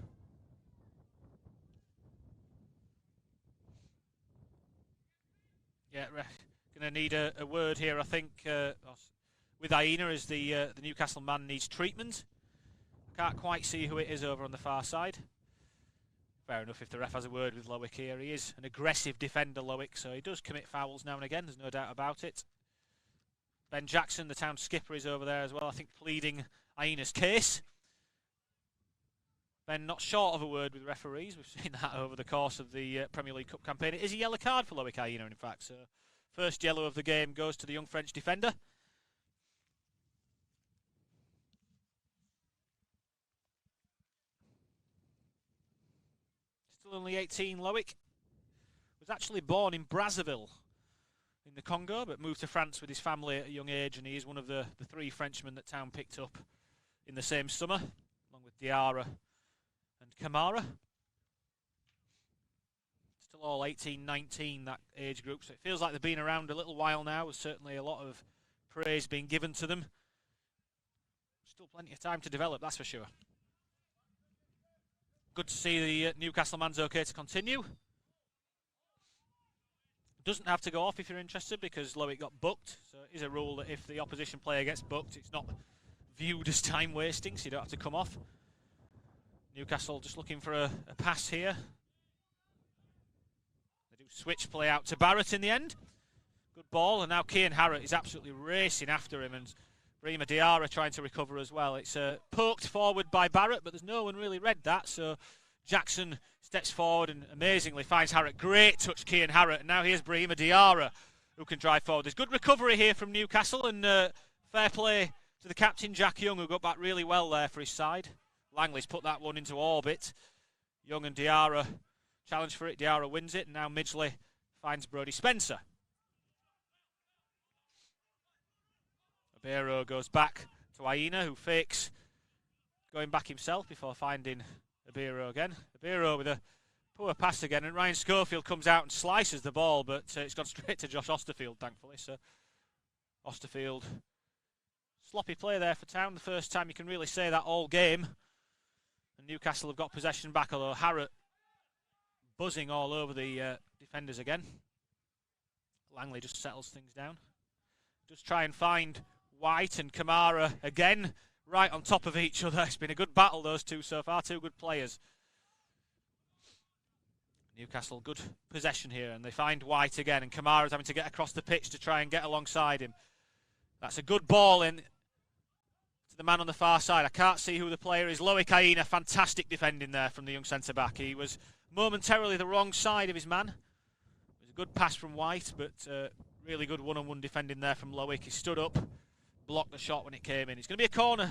Yeah, going to need a word here, I think, with Aina, as the Newcastle man needs treatment. Can't quite see who it is over on the far side. Fair enough if the ref has a word with Loic here. He is an aggressive defender, Loic, so he does commit fouls now and again, there's no doubt about it. Ben Jackson, the town skipper, is over there as well, I think pleading Aina's case. Ben not short of a word with referees. We've seen that over the course of the Premier League Cup campaign. It is a yellow card for Loic Aina, in fact, so first yellow of the game goes to the young French defender. Still only 18, Loic. Was actually born in Brazzaville in the Congo, but moved to France with his family at a young age, and he is one of the three Frenchmen that Town picked up in the same summer, along with Diarra and Kamara. Still all 18, 19, that age group, so it feels like they've been around a little while now. There's certainly a lot of praise being given to them. Still plenty of time to develop, that's for sure. Good to see the Newcastle man's okay to continue. Doesn't have to go off if you're interested, because Loic got booked. So it is a rule that if the opposition player gets booked, it's not viewed as time wasting, so you don't have to come off. Newcastle just looking for a pass here. They do switch play out to Barrett in the end. Good ball, and now Cian Harrott is absolutely racing after him, and Brahima Diarra trying to recover as well. It's poked forward by Barrett, but there's no one really read that, so Jackson steps forward and amazingly finds Harrott. Great touch, Cian Harrott, and now here's Brahima Diarra, who can drive forward. There's good recovery here from Newcastle, and fair play to the captain, Jack Young, who got back really well there for his side. Langley's put that one into orbit. Young and Diarra challenge for it. Diarra wins it, and now Midgley finds Brodie Spencer. Abero goes back to Aina, who fakes going back himself before finding Abero again. Abero with a poor pass again, and Ryan Schofield comes out and slices the ball, but it's gone straight to Josh Osterfield, thankfully. So Osterfield, sloppy play there for Town, the first time you can really say that all game. And Newcastle have got possession back, although Harrott buzzing all over the defenders again. Langley just settles things down. Just try and find White and Kamara again, right on top of each other. It's been a good battle, those two so far, two good players. Newcastle, good possession here, and they find White again, and Kamara's having to get across the pitch to try and get alongside him. That's a good ball in to the man on the far side. I can't see who the player is. Loic Aina, fantastic defending there from the young centre-back. He was momentarily the wrong side of his man. It was a good pass from White, but really good one-on-one defending there from Loic. He stood up, blocked the shot when it came in. It's going to be a corner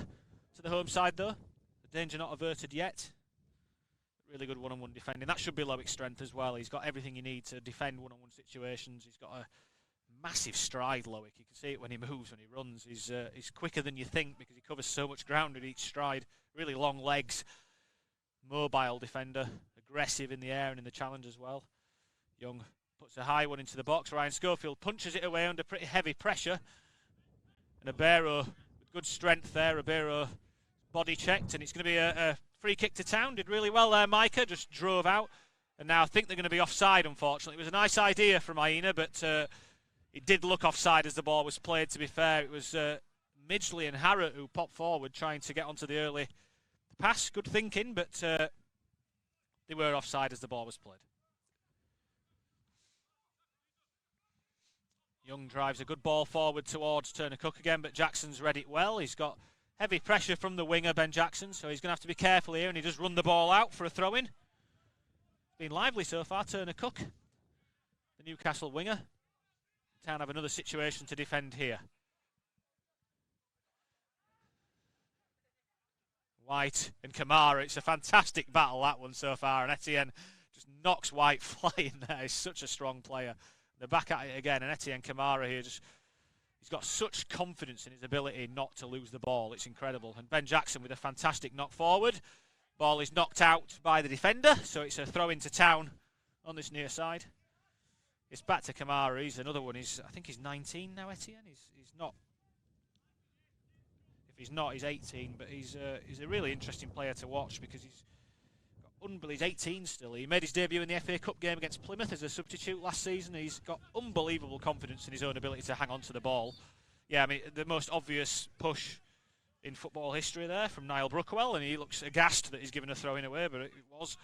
to the home side, though. The danger not averted yet. Really good one-on-one defending. That should be Loic's strength as well. He's got everything you need to defend one-on-one situations. He's got a massive stride, Loic. You can see it when he moves, when he runs. He's quicker than you think because he covers so much ground at each stride. Really long legs. Mobile defender. Aggressive in the air and in the challenge as well. Young puts a high one into the box. Ryan Schofield punches it away under pretty heavy pressure. And Abero, with good strength there, Abero body checked, and it's going to be a free kick to Town. Did really well there, Micah, just drove out. And now I think they're going to be offside, unfortunately. It was a nice idea from Aina, but it did look offside as the ball was played, to be fair. It was Midgley and Harrott who popped forward trying to get onto the early pass. Good thinking, but they were offside as the ball was played. Young drives a good ball forward towards Turner Cook again, but Jackson's read it well. He's got heavy pressure from the winger, Ben Jackson, so he's going to have to be careful here, and he does run the ball out for a throw-in. been lively so far. Turner Cook, the Newcastle winger. Town have another situation to defend here. White and Kamara. It's a fantastic battle, that one so far. And Etienne just knocks White flying there. He's such a strong player. They're back at it again. And Etienne Kamara here just... He's got such confidence in his ability not to lose the ball. It's incredible. And Ben Jackson with a fantastic knock forward. Ball is knocked out by the defender. So it's a throw into Town on this near side. It's back to Kamara. He's another one. I think he's 19 now, Etienne. He's not. If he's not, he's 18. But he's a really interesting player to watch because he's 18 still. He made his debut in the FA Cup game against Plymouth as a substitute last season. He's got unbelievable confidence in his own ability to hang on to the ball. Yeah, I mean, the most obvious push in football history there from Niall Brookwell, and he looks aghast that he's given a throw-in away, but it was.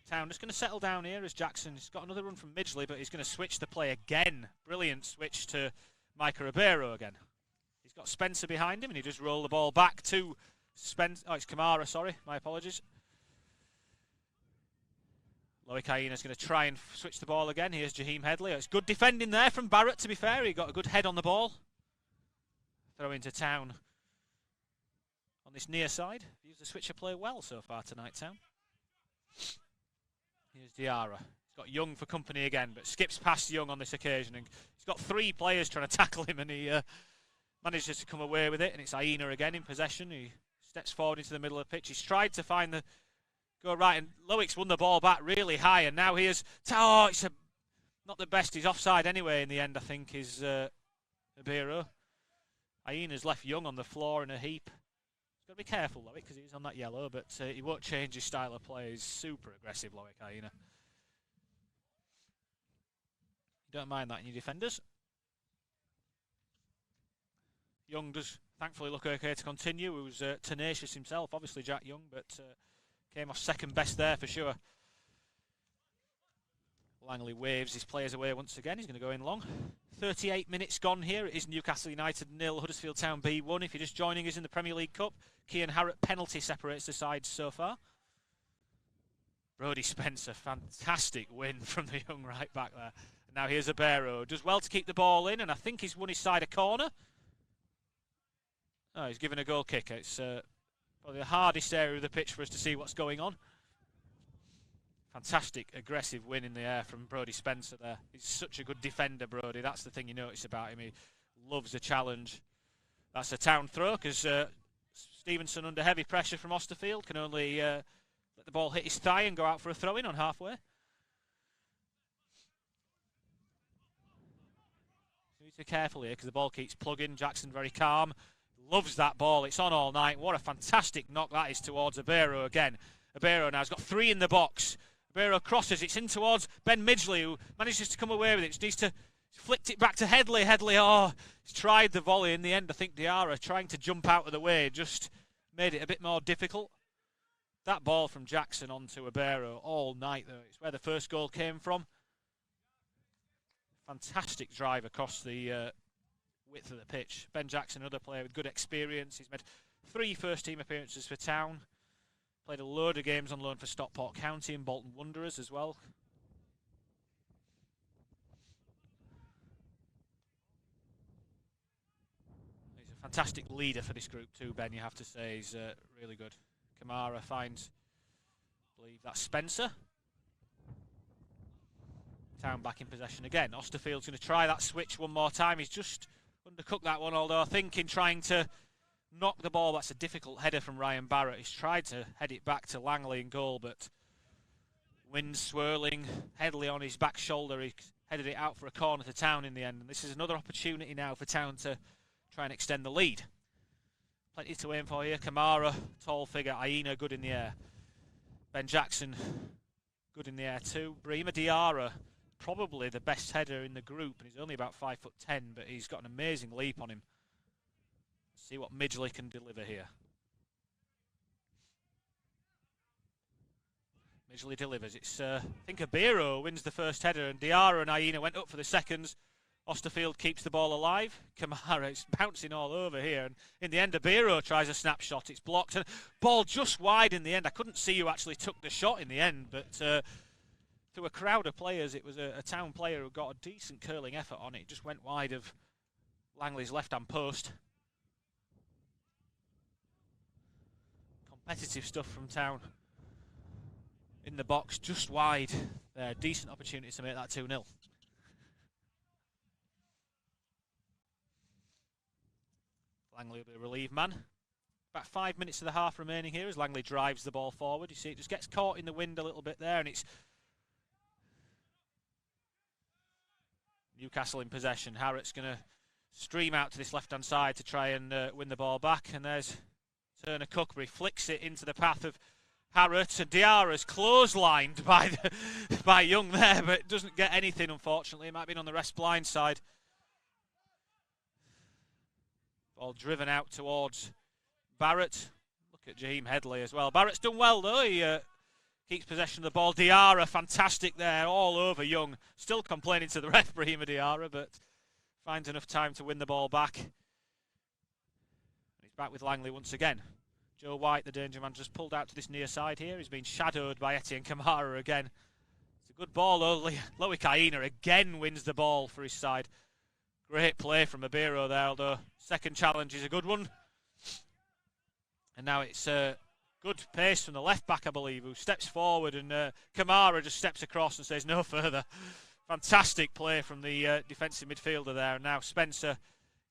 Town just going to settle down here as Jackson's got another run from Midgley, but he's going to switch the play again. Brilliant switch to Micah Ribeiro again. He's got Spencer behind him, and he just rolled the ball back to Spencer. Oh, it's Kamara, sorry. My apologies. Loic Aina's going to try and switch the ball again. Here's Jaheim Headley. It's good defending there from Barrett, to be fair. He got a good head on the ball. Throw into Town on this near side. Used the switcher play well so far tonight, Town. Here's Diarra. He's got Young for company again, but skips past Young on this occasion. And he's got three players trying to tackle him, and he manages to come away with it. And it's Aina again in possession. He steps forward into the middle of the pitch. He's tried to find the go right, and Loic's won the ball back really high. And now here's it's not the best. He's offside anyway in the end, I think, is Ribeiro. Aina's left Young on the floor in a heap. He's got to be careful, Loic, because he's on that yellow, but he won't change his style of play. He's super aggressive, Loic Aina. You don't mind that in your defenders. Young does thankfully look okay to continue. He was tenacious himself, obviously, Jack Young, but came off second best there for sure. Langley waves his players away once again. He's going to go in long. 38 minutes gone here. It is Newcastle United 0, Huddersfield Town B1. If you're just joining us in the Premier League Cup, Cian Harrott penalty separates the sides so far. Brodie Spencer, fantastic win from the young right back there. And now here's Ribeiro. Does well to keep the ball in, and I think he's won his side a corner. Oh, he's given a goal kick. It's probably the hardest area of the pitch for us to see what's going on. Fantastic, aggressive win in the air from Brodie Spencer there. He's such a good defender, Brodie. That's the thing you notice about him. He loves a challenge. That's a Town throw, because Stevenson, under heavy pressure from Osterfield, can only let the ball hit his thigh and go out for a throw-in on halfway. So he's careful here, because the ball keeps plugging. Jackson very calm. Loves that ball. It's on all night. What a fantastic knock that is towards Ribeiro again. Ribeiro now has got three in the box. Ribeiro crosses. It's in towards Ben Midgley, who manages to come away with it. Just needs to flick it back to Headley. Headley, he's tried the volley. In the end, I think Diarra, trying to jump out of the way, just made it a bit more difficult. That ball from Jackson onto Ribeiro all night, though. It's where the first goal came from. Fantastic drive across the width of the pitch. Ben Jackson, another player with good experience. He's made 3 first-team appearances for Town. Played a load of games on loan for Stockport County and Bolton Wanderers as well. He's a fantastic leader for this group too, Ben, you have to say. He's really good. Kamara finds, I believe that's Spencer. Town back in possession again. Osterfield's going to try that switch one more time. He's just undercooked that one, although I think in trying to knock the ball, that's a difficult header from Ryan Barrett. He's tried to head it back to Langley in goal, but wind swirling, Headley on his back shoulder. He headed it out for a corner to Town in the end. And this is another opportunity now for Town to try and extend the lead. Plenty to aim for here. Kamara, tall figure. Aina, good in the air. Ben Jackson, good in the air too. Brahima Diarra, probably the best header in the group, and he's only about 5'10", but he's got an amazing leap on him. See what Midgley can deliver here. Midgley delivers. It's I think Ribeiro wins the first header, and Diarra and Aina went up for the seconds. Osterfield keeps the ball alive. Kamara is bouncing all over here. And in the end, Abiro tries a snapshot. It's blocked. And ball just wide in the end. I couldn't see who actually took the shot in the end. But to a crowd of players, it was a Town player who got a decent curling effort on it. Just went wide of Langley's left-hand post. Competitive stuff from Town. In the box, just wide. There, decent opportunity to make that 2-0. Langley will be a relieved man. About 5 minutes of the half remaining here as Langley drives the ball forward. You see it just gets caught in the wind a little bit there, and it's Newcastle in possession. Harrott's going to stream out to this left-hand side to try and win the ball back, and there's Turner Cook, but he flicks it into the path of Harrott, and Diarra's clotheslined by Young there, but doesn't get anything, unfortunately. It might have been on the rest blind side. Ball driven out towards Barrett. Look at Jaheim Headley as well. Barrett's done well, though. He keeps possession of the ball. Diarra, fantastic there, all over Young. Still complaining to the ref, Brahima Diarra, but finds enough time to win the ball back. He's back with Langley once again. Joe White, the danger man, just pulled out to this near side here. He's been shadowed by Etienne Kamara again. It's a good ball, though. Loic Aina again wins the ball for his side. Great play from Abiro there, although second challenge is a good one. And now it's good pace from the left back, I believe, who steps forward, and Kamara just steps across and says no further. Fantastic play from the defensive midfielder there. And now Spencer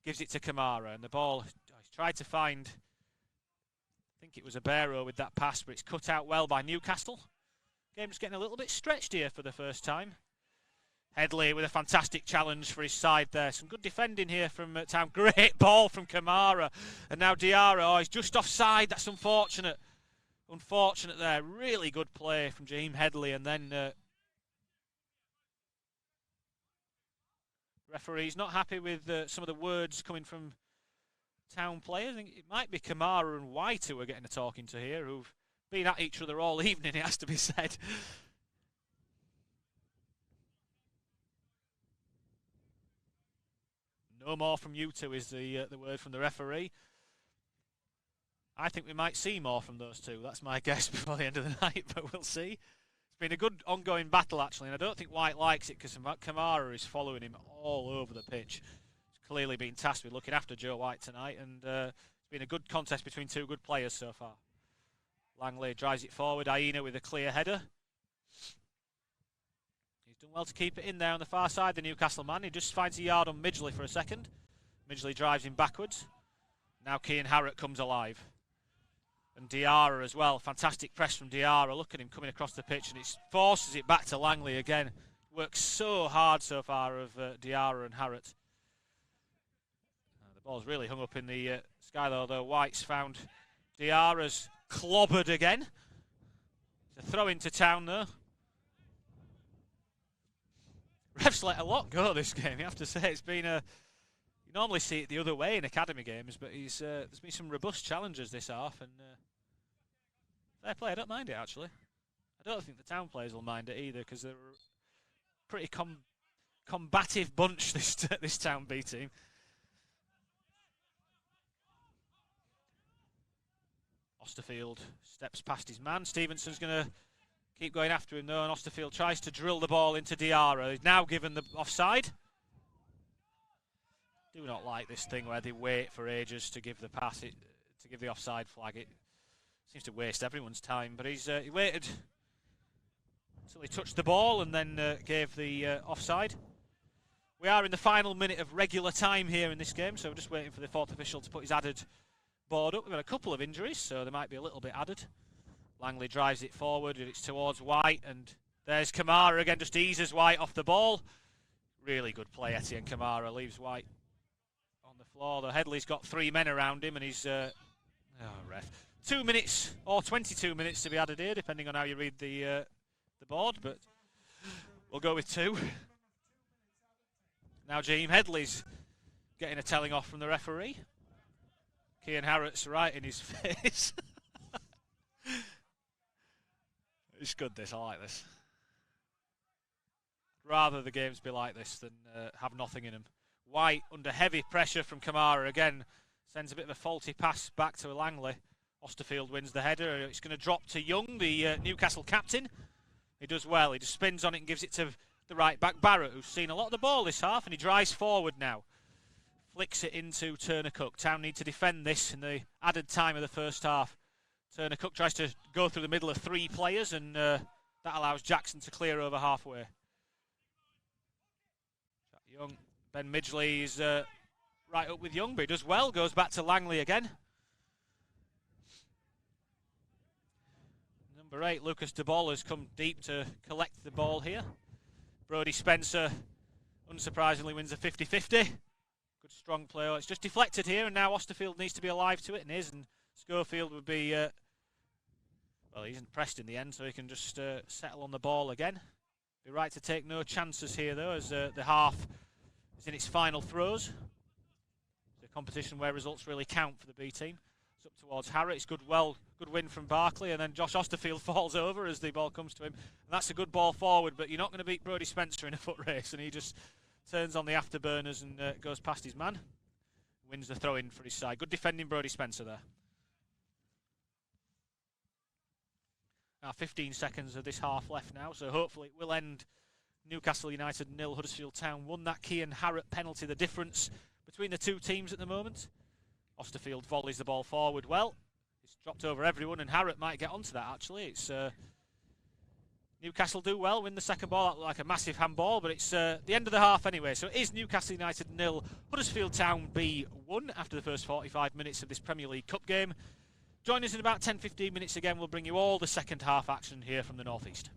gives it to Kamara, and the ball, he's tried to find, I think it was Abiro with that pass, but it's cut out well by Newcastle. Game's getting a little bit stretched here for the first time. Headley with a fantastic challenge for his side there. Some good defending here from Town. Great ball from Kamara. And now Diarra, oh, he's just offside. That's unfortunate. Unfortunate there. Really good play from Jaheim Headley. And then referee's not happy with some of the words coming from Town players. I think it might be Kamara and White who are getting a talking to here, who've been at each other all evening, it has to be said. No more from you two is the word from the referee. I think we might see more from those two. That's my guess before the end of the night, but we'll see. It's been a good ongoing battle, actually, and I don't think White likes it because Kamara is following him all over the pitch. He's clearly been tasked with looking after Joe White tonight, and it's been a good contest between two good players so far. Langley drives it forward. Aina with a clear header. Done well to keep it in there on the far side, the Newcastle man. He just finds a yard on Midgley for a second. Midgley drives him backwards. Now Cian Harrott comes alive. And Diarra as well. Fantastic press from Diarra. Look at him coming across the pitch, and it forces it back to Langley again. Works so hard so far of Diarra and Harrott. The ball's really hung up in the sky, though. White's found Diarra's clobbered again. It's a throw into Town, though. Refs let a lot go this game, you have to say. It's been a... You normally see it the other way in academy games, but there's been some robust challenges this half, and fair play, I don't mind it, actually. I don't think the Town players will mind it either, because they're a pretty combative bunch, this Town B team. Osterfield steps past his man. Stevenson's going to keep going after him though, and Osterfield tries to drill the ball into Diarra. He's now given the offside. Do not like this thing where they wait for ages to give the pass, to give the offside flag. It seems to waste everyone's time, but he waited until he touched the ball and then gave the offside. We are in the final minute of regular time here in this game, so we're just waiting for the fourth official to put his added board up. We've got a couple of injuries, so there might be a little bit added. Langley drives it forward, and it's towards White, and there's Kamara again, just eases White off the ball. Really good play, Etienne Kamara, leaves White on the floor. The Headley's got three men around him, and he's... ref. 2 minutes, or 22 minutes to be added here, depending on how you read the board, but we'll go with 2. Now Jaheim Headley's getting a telling off from the referee. Cian Harrott's right in his face. It's good, this. I like this. rather the games be like this than have nothing in them. White under heavy pressure from Kamara again sends a bit of a faulty pass back to Langley. Osterfield wins the header. It's going to drop to Young, the Newcastle captain. He does well. He just spins on it and gives it to the right back Barrett, who's seen a lot of the ball this half, and he drives forward now. Flicks it into Turner Cook. Town need to defend this in the added time of the first half. Turner Cook tries to go through the middle of 3 players, and that allows Jackson to clear over halfway. Young, Ben Midgley is right up with Young, but he does well. Goes back to Langley again. Number 8, Lucas De Ball, has come deep to collect the ball here. Brodie Spencer, unsurprisingly, wins a 50-50. Good strong play. It's just deflected here, and now Osterfield needs to be alive to it, and is. And Schofield would be, well, he isn't pressed in the end, so he can just settle on the ball again. Be right to take no chances here, though, as the half is in its final throws. It's a competition where results really count for the B team. It's up towards Harrett. It's good win from Barkley, and then Josh Osterfield falls over as the ball comes to him. And that's a good ball forward, but you're not going to beat Brodie Spencer in a foot race, and he just turns on the afterburners and goes past his man. Wins the throw-in for his side. Good defending Brodie Spencer there. Now 15 seconds of this half left now, so hopefully it will end Newcastle United 0, Huddersfield Town 1. That Kean Harrett penalty, the difference between the two teams at the moment. Osterfield volleys the ball forward well. It's dropped over everyone, and Harrett might get onto that actually. It's Newcastle do well, win the second ball. That looked like a massive handball, but it's the end of the half anyway. So it is Newcastle United 0, Huddersfield Town B 1 after the first 45 minutes of this Premier League Cup game. Join us in about 10-15 minutes again. We'll bring you all the second half action here from the North East.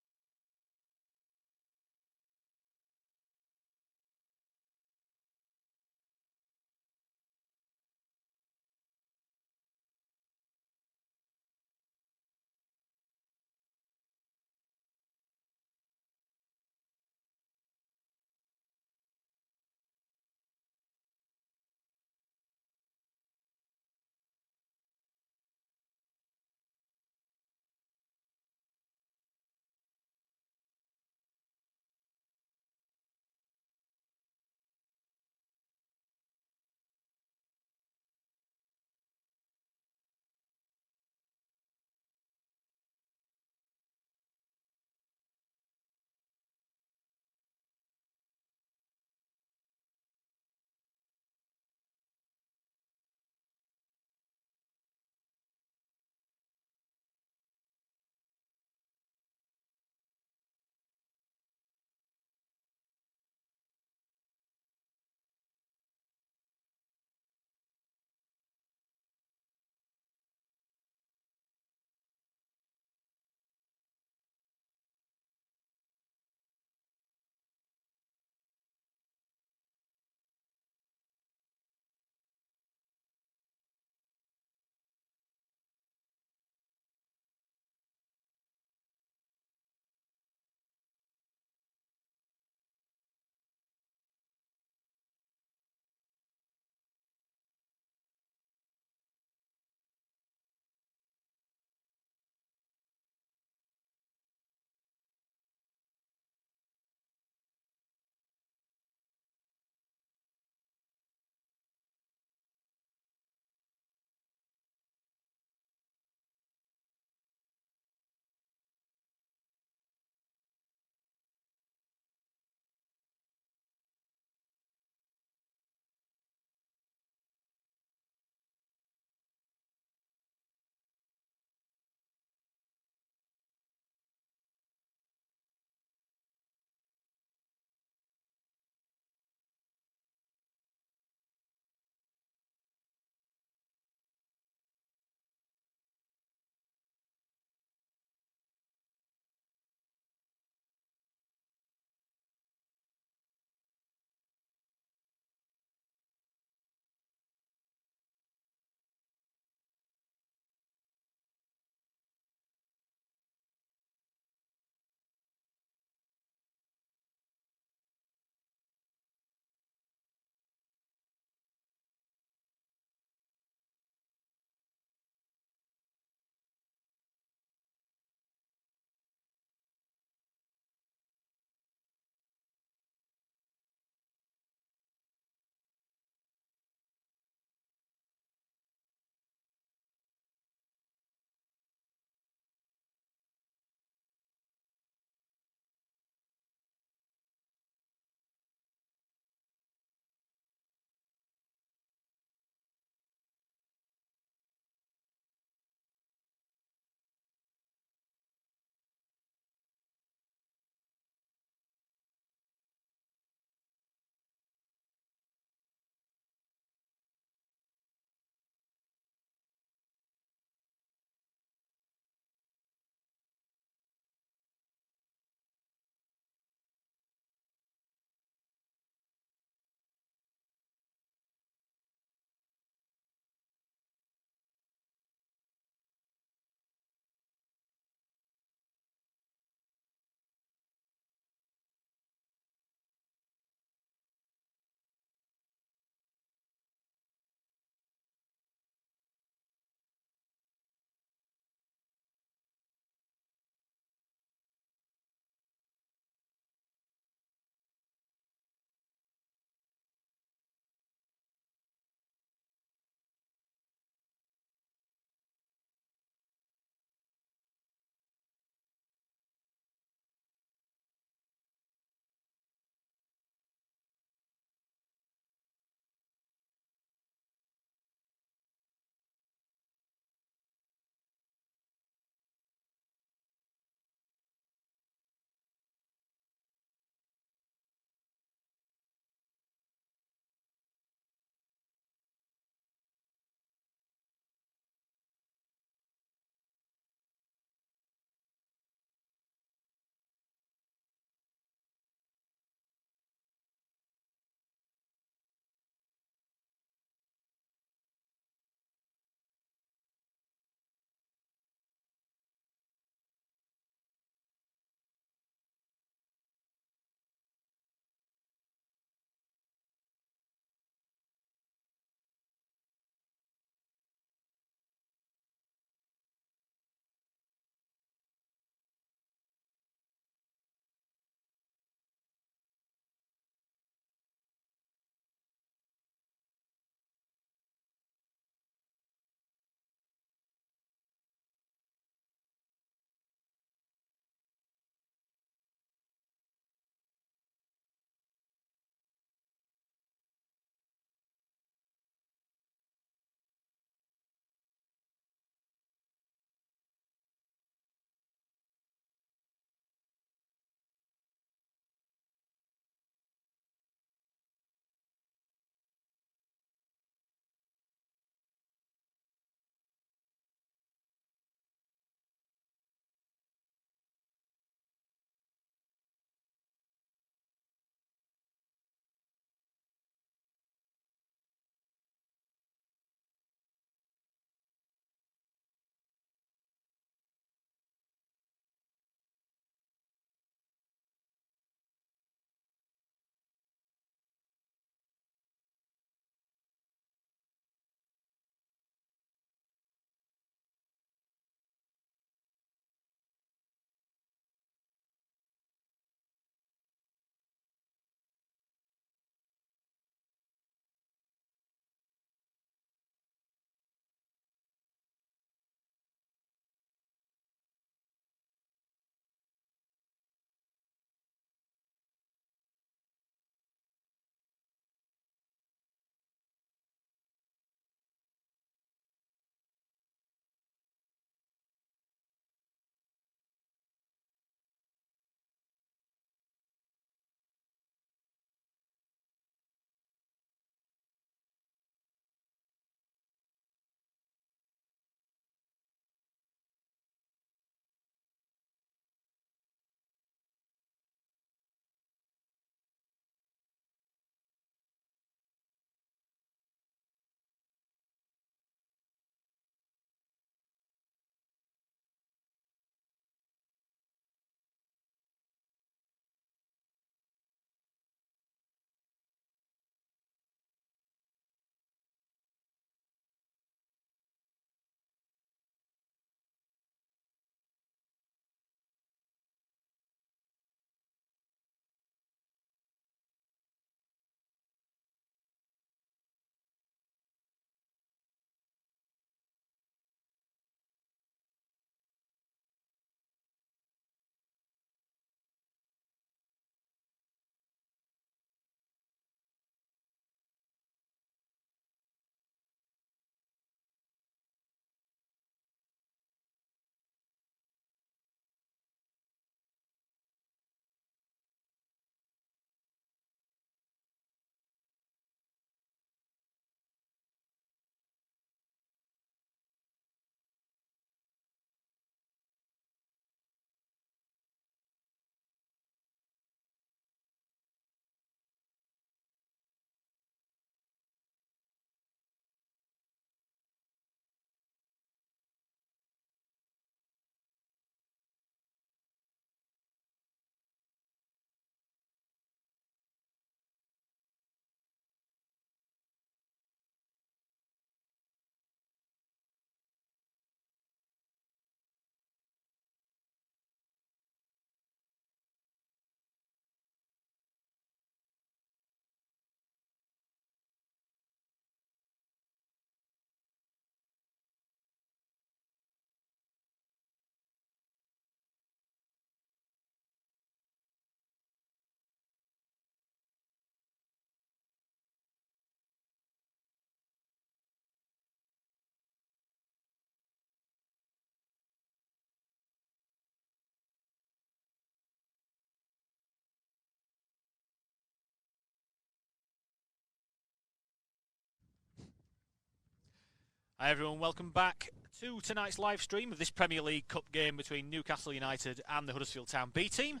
Hi everyone, welcome back to tonight's live stream of this Premier League Cup game between Newcastle United and the Huddersfield Town B team.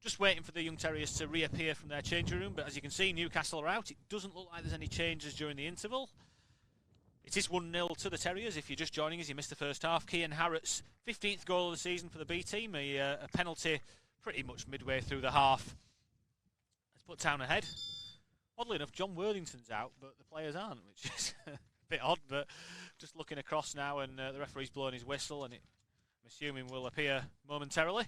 Just waiting for the Young Terriers to reappear from their changing room, but as you can see, Newcastle are out. It doesn't look like there's any changes during the interval. It is 1-0 to the Terriers. If you're just joining us, you missed the first half. Kian Harrott's 15th goal of the season for the B team, a penalty pretty much midway through the half. Let's put Town ahead. Oddly enough, John Worthington's out, but the players aren't, which is a bit odd, but just looking across now, and the referee's blowing his whistle, and I'm assuming will appear momentarily.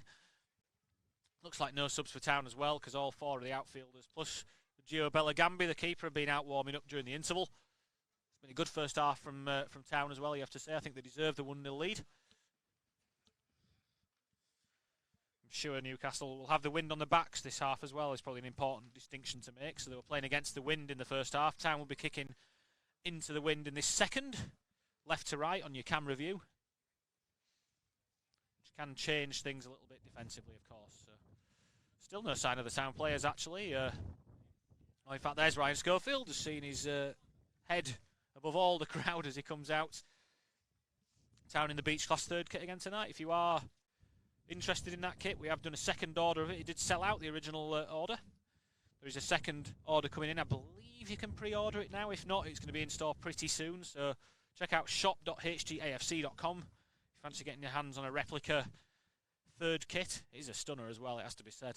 Looks like no subs for Town as well, because all four of the outfielders, plus Gio Bellingambi, the keeper, have been out warming up during the interval. It's been a good first half from Town as well, you have to say. I think they deserve the 1-0 lead. I'm sure Newcastle will have the wind on the backs this half as well. It's probably an important distinction to make. So they were playing against the wind in the first half. Town will be kicking into the wind in this second. Left to right on your camera view. Which can change things a little bit defensively, of course. So still no sign of the Town players, actually. In fact, there's Ryan Schofield, just seeing his head above all the crowd as he comes out. Town in the Beach Class 3rd kit again tonight. If you are interested in that kit, we have done a second order of it. It did sell out the original order. There is a second order coming in. I believe you can pre-order it now. If not, it's going to be in store pretty soon. So check out shop.htafc.com if you fancy getting your hands on a replica 3rd kit. It is a stunner as well, it has to be said.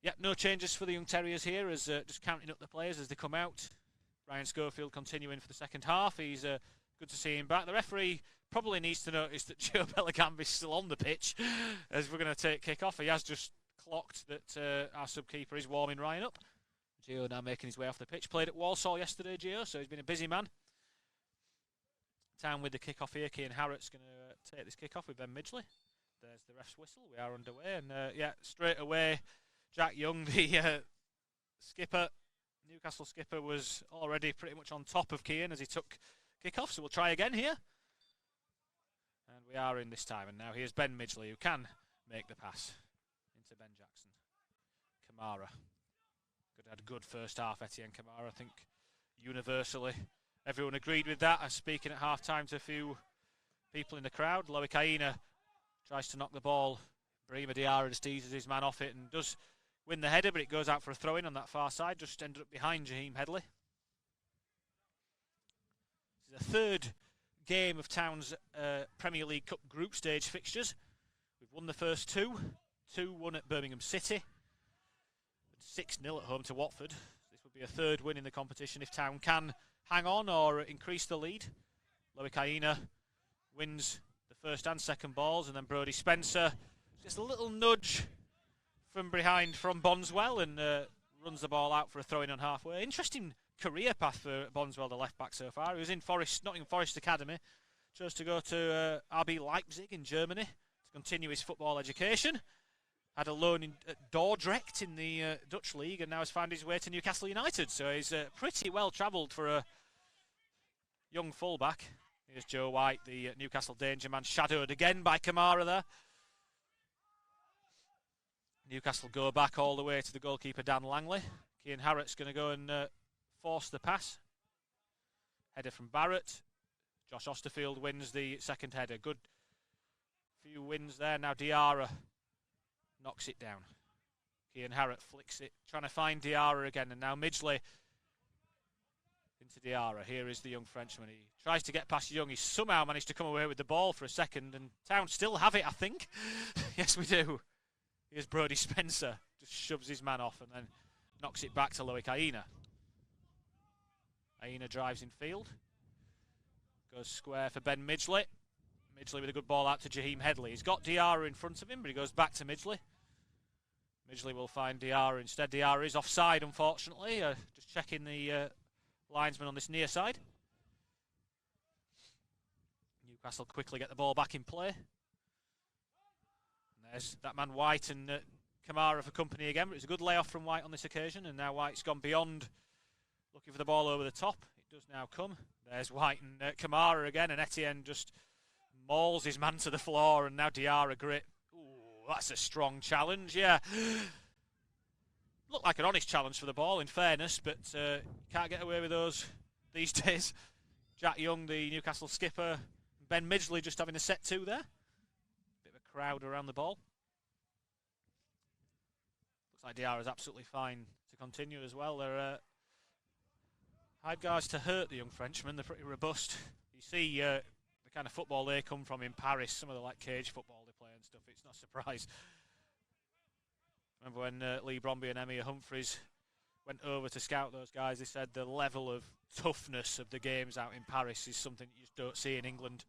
Yep, no changes for the Young Terriers here, as just counting up the players as they come out. Ryan Schofield continuing for the second half. He's good to see him back. The referee probably needs to notice that Gio Bellingambi is still on the pitch as we're going to take kick-off. He has just clocked that our sub-keeper is warming Ryan up. Gio now making his way off the pitch. Played at Walsall yesterday, Gio, so he's been a busy man. Town with the kick-off here. Kian Harrott's going to take this kick-off with Ben Midgley. There's the ref's whistle. We are underway. And, yeah, straight away, Jack Young, the skipper, Newcastle skipper, was already pretty much on top of Kian as he took kick-off. So we'll try again here. And we are in this time. And now here's Ben Midgley, who can make the pass into Ben Jackson. Kamara. Had a good first half, Etienne Kamara. I think universally everyone agreed with that. I'm speaking at half-time to a few people in the crowd. Loic Aina tries to knock the ball. Brahima Diarra just teases his man off it and does win the header, but it goes out for a throw-in on that far side. Just ended up behind Jaheim Headley. This is the 3rd game of Town's Premier League Cup group stage fixtures. We've won the first 2. 2-1 at Birmingham City. 6-0 at home to Watford. This would be a 3rd win in the competition if Town can hang on or increase the lead. Loic Aina wins the first and second balls, and then Brodie Spencer just a little nudge from behind from Bonswell and runs the ball out for a throw-in on halfway. Interesting career path for Bonswell, the left-back so far. He was in Nottingham Forest Academy, chose to go to RB Leipzig in Germany to continue his football education. Had a loan at Dordrecht in the Dutch league, and now has found his way to Newcastle United. So he's pretty well travelled for a young fullback. Here's Joe White, the Newcastle danger man, shadowed again by Kamara there. Newcastle go back all the way to the goalkeeper Dan Langley. Kian Harrott's going to go and force the pass. Header from Barrett. Josh Osterfield wins the second header. Good few wins there. Now Diarra knocks it down. Kian Harrott flicks it, trying to find Diarra again, and now Midgley into Diarra. Here is the young Frenchman. He tries to get past Young. He's somehow managed to come away with the ball for a second, and Town still have it, I think. Yes, we do. Here's Brodie Spencer. Just shoves his man off and then knocks it back to Loic Aina. Aina drives in field. Goes square for Ben Midgley. Midgley with a good ball out to Jaheim Headley. He's got Diarra in front of him, but he goes back to Midgley. Midgley will find Diarra instead. Diarra is offside, unfortunately. Just checking the linesman on this near side. Newcastle quickly get the ball back in play. And there's that man White and Kamara for company again. But it was a good layoff from White on this occasion, and now White's gone beyond looking for the ball over the top. It does now come. There's White and Kamara again, and Etienne just mauls his man to the floor, and now Diarra grit. Ooh, that's a strong challenge, yeah. Looked like an honest challenge for the ball, in fairness, but can't get away with those these days. Jack Young, the Newcastle skipper. Ben Midgley just having a set two there. Bit of a crowd around the ball. Looks like Diarra's absolutely fine to continue as well. They're hard guys to hurt the young Frenchmen. They're pretty robust. You see the kind of football they come from in Paris, some of the like cage football they play and stuff. It's not a surprise. Remember when Lee Bromby and Emir Humphreys went over to scout those guys, they said the level of toughness of the games out in Paris is something you just don't see in England.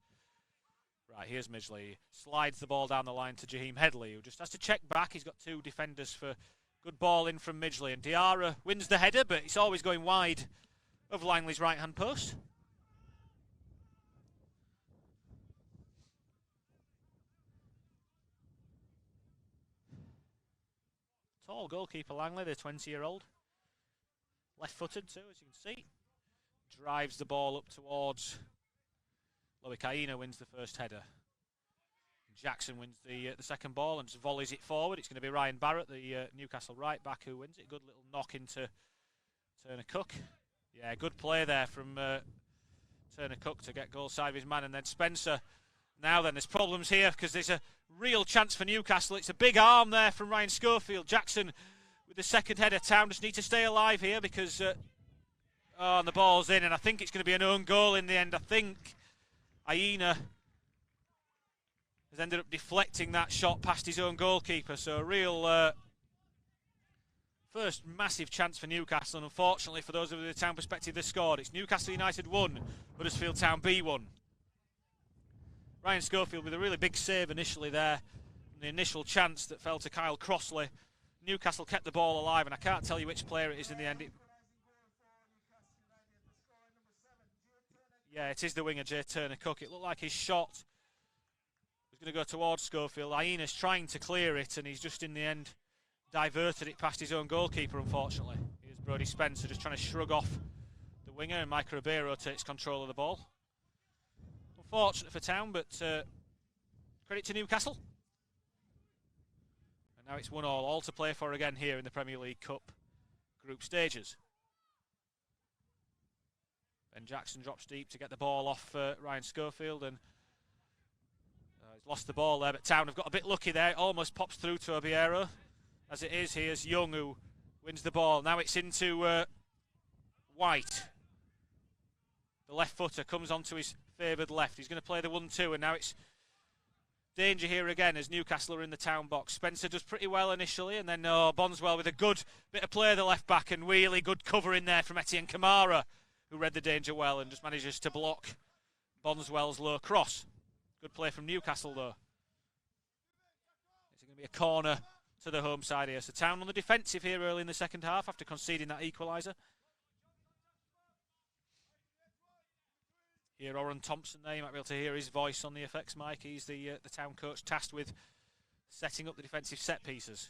Right, here's Midgley. Slides the ball down the line to Jaheim Headley, who just has to check back. He's got two defenders for good ball in from Midgley. And Diarra wins the header, but it's always going wide of Langley's right-hand post. Tall goalkeeper Langley, the 20-year-old. Left-footed too, as you can see. Drives the ball up towards Loic Aina, wins the first header. Jackson wins the second ball and just volleys it forward. It's going to be Ryan Barrett, the Newcastle right back, who wins it. Good little knock into Turner Cook. Yeah, good play there from Turner Cook to get goal side of his man. And then Spencer. Now then, there's problems here because there's a real chance for Newcastle. It's a big arm there from Ryan Schofield. Jackson with the second header. Town just need to stay alive here because and the ball's in, and I think it's going to be an own goal in the end. I think Aina has ended up deflecting that shot past his own goalkeeper. So a real first massive chance for Newcastle, and unfortunately for those of the Town perspective, they scored. It's Newcastle United 1, Huddersfield Town B1. Ryan Schofield with a really big save initially there. The initial chance that fell to Kyle Crossley. Newcastle kept the ball alive, and I can't tell you which player it is in the end. Yeah, it is the winger, Jay Turner Cook. It looked like his shot was going to go towards Schofield. Aina's trying to clear it, and he's just in the end diverted it past his own goalkeeper, unfortunately. Here's Brodie Spencer just trying to shrug off the winger, and Mike Ribeiro takes control of the ball. Unfortunate for Town, but credit to Newcastle. And now it's 1-1, all to play for again here in the Premier League Cup group stages. Ben Jackson drops deep to get the ball off Ryan Schofield, and he's lost the ball there, but Town have got a bit lucky there. It almost pops through to Obiero. As it is, here's Young who wins the ball. Now it's into White. The left footer comes onto his favoured left. He's going to play the 1-2, and now it's danger here again as Newcastle are in the Town box. Spencer does pretty well initially, and then Bondswell with a good bit of play the left back, and really good cover in there from Etienne Kamara, who read the danger well and just manages to block Bondswell's low cross. Good play from Newcastle though. It's going to be a corner to the home side here. So Town on the defensive here early in the second half after conceding that equaliser. Here, Oren Thompson there, you might be able to hear his voice on the FX mic. He's the Town coach tasked with setting up the defensive set pieces.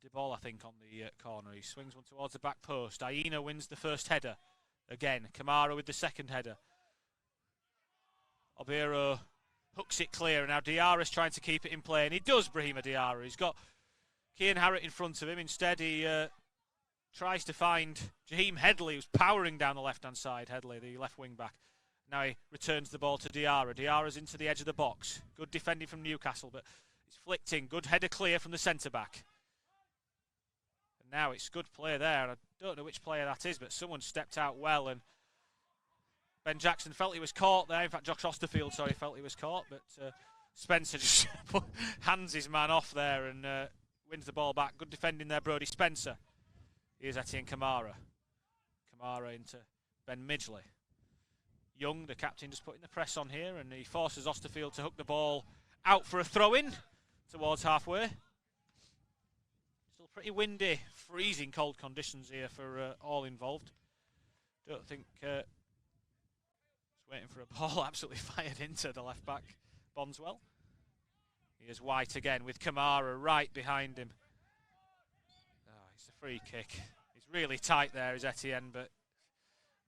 De Ball, I think, on the corner. He swings one towards the back post. Aina wins the first header. Again, Kamara with the second header. Obiero hooks it clear, and now Diarra's trying to keep it in play, and he does, Brahima Diarra. He's got Cian Harratt in front of him. Instead, he tries to find Jaheim Headley, who's powering down the left-hand side. Headley, the left wing-back. Now he returns the ball to Diarra. Diarra's into the edge of the box. Good defending from Newcastle, but he's flicked in. Good header clear from the centre-back. And now it's good play there, and I don't know which player that is, but someone stepped out well, and Ben Jackson felt he was caught there. In fact, Josh Osterfield, sorry, felt he was caught, but Spencer just hands his man off there and wins the ball back. Good defending there, Brodie Spencer. Here's Etienne Kamara. Kamara into Ben Midgley. Young, the captain, just putting the press on here, and he forces Osterfield to hook the ball out for a throw-in towards halfway. Still pretty windy, freezing cold conditions here for all involved. Don't think just waiting for a ball absolutely fired into the left back, Bondswell. Here's White again with Kamara right behind him. It's a free kick. He's really tight there, is Etienne, but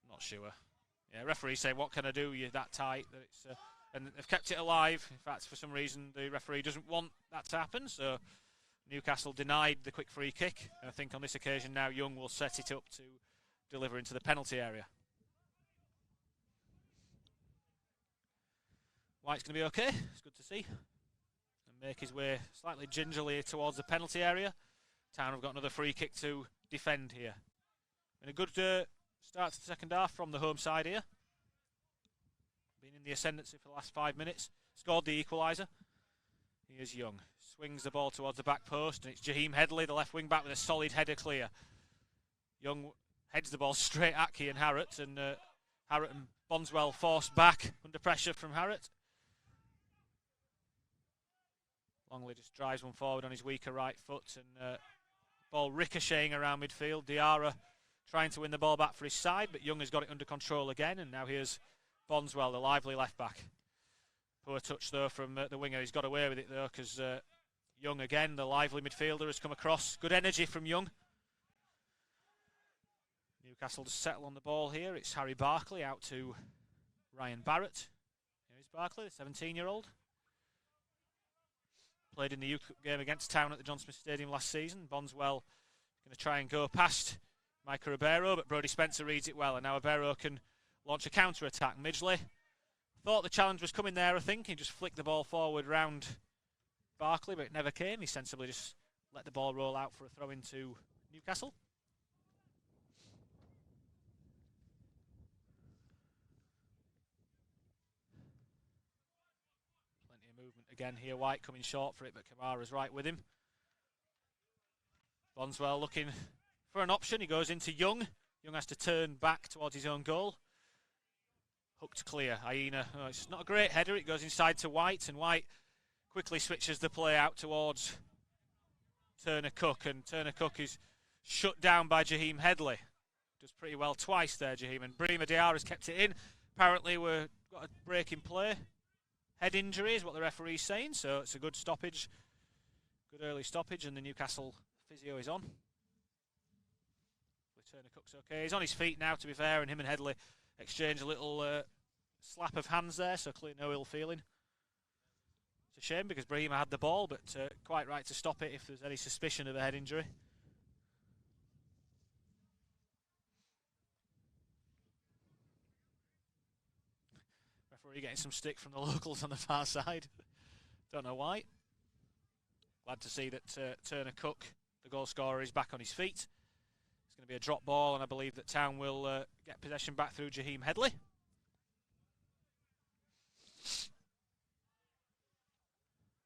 I'm not sure. Yeah, referee say, what can I do? You're that tight. That it's, and they've kept it alive. In fact, for some reason, the referee doesn't want that to happen, so Newcastle denied the quick free kick. And I think on this occasion now, Young will set it up to deliver into the penalty area. White's going to be okay. It's good to see. And make his way slightly gingerly towards the penalty area. Town have got another free kick to defend here. And a good start to the second half from the home side here. Been in the ascendancy for the last 5 minutes. Scored the equaliser. He is Young. Swings the ball towards the back post, and it's Jaheim Headley, the left wing back, with a solid header clear. Young heads the ball straight at Cian Harrott, and Harrott and Bonswell forced back under pressure from Harrott. Longley just drives one forward on his weaker right foot, and ball ricocheting around midfield. Diarra trying to win the ball back for his side, but Young has got it under control again, and now here's Bonswell, the lively left back. Poor touch though from the winger. He's got away with it though, because Young again, the lively midfielder, has come across. Good energy from Young. Newcastle to settle on the ball here. It's Harry Barkley out to Ryan Barrett. Here's Barkley, the 17-year-old. Played in the youth game against Town at the John Smith Stadium last season. Bonswell going to try and go past Micah Ribeiro, but Brodie Spencer reads it well, and now Ribeiro can launch a counter-attack. Midgley thought the challenge was coming there, I think. He just flicked the ball forward round Barkley, but it never came. He sensibly just let the ball roll out for a throw into Newcastle. Plenty of movement again here. White coming short for it, but Kamara's right with him. Bonswell looking for an option. He goes into Young. Young has to turn back towards his own goal. Hooked clear. Aina, it's not a great header. It goes inside to White, and White quickly switches the play out towards Turner Cook, and Turner Cook is shut down by Jaheim Headley. Does pretty well twice there, Jaheim, and Brima Diarra has kept it in. Apparently we've got a break in play. Head injury is what the referee's saying, so it's a good stoppage. Good early stoppage, and the Newcastle physio is on. Turner Cook's okay. He's on his feet now, to be fair, and him and Headley exchange a little slap of hands there, so clearly no ill feeling. It's a shame because Brahima had the ball, but quite right to stop it if there's any suspicion of a head injury. Referee getting some stick from the locals on the far side. Don't know why. Glad to see that Turner Cook, the goal scorer, is back on his feet. It's going to be a drop ball, and I believe that Town will get possession back through Jaheim Headley.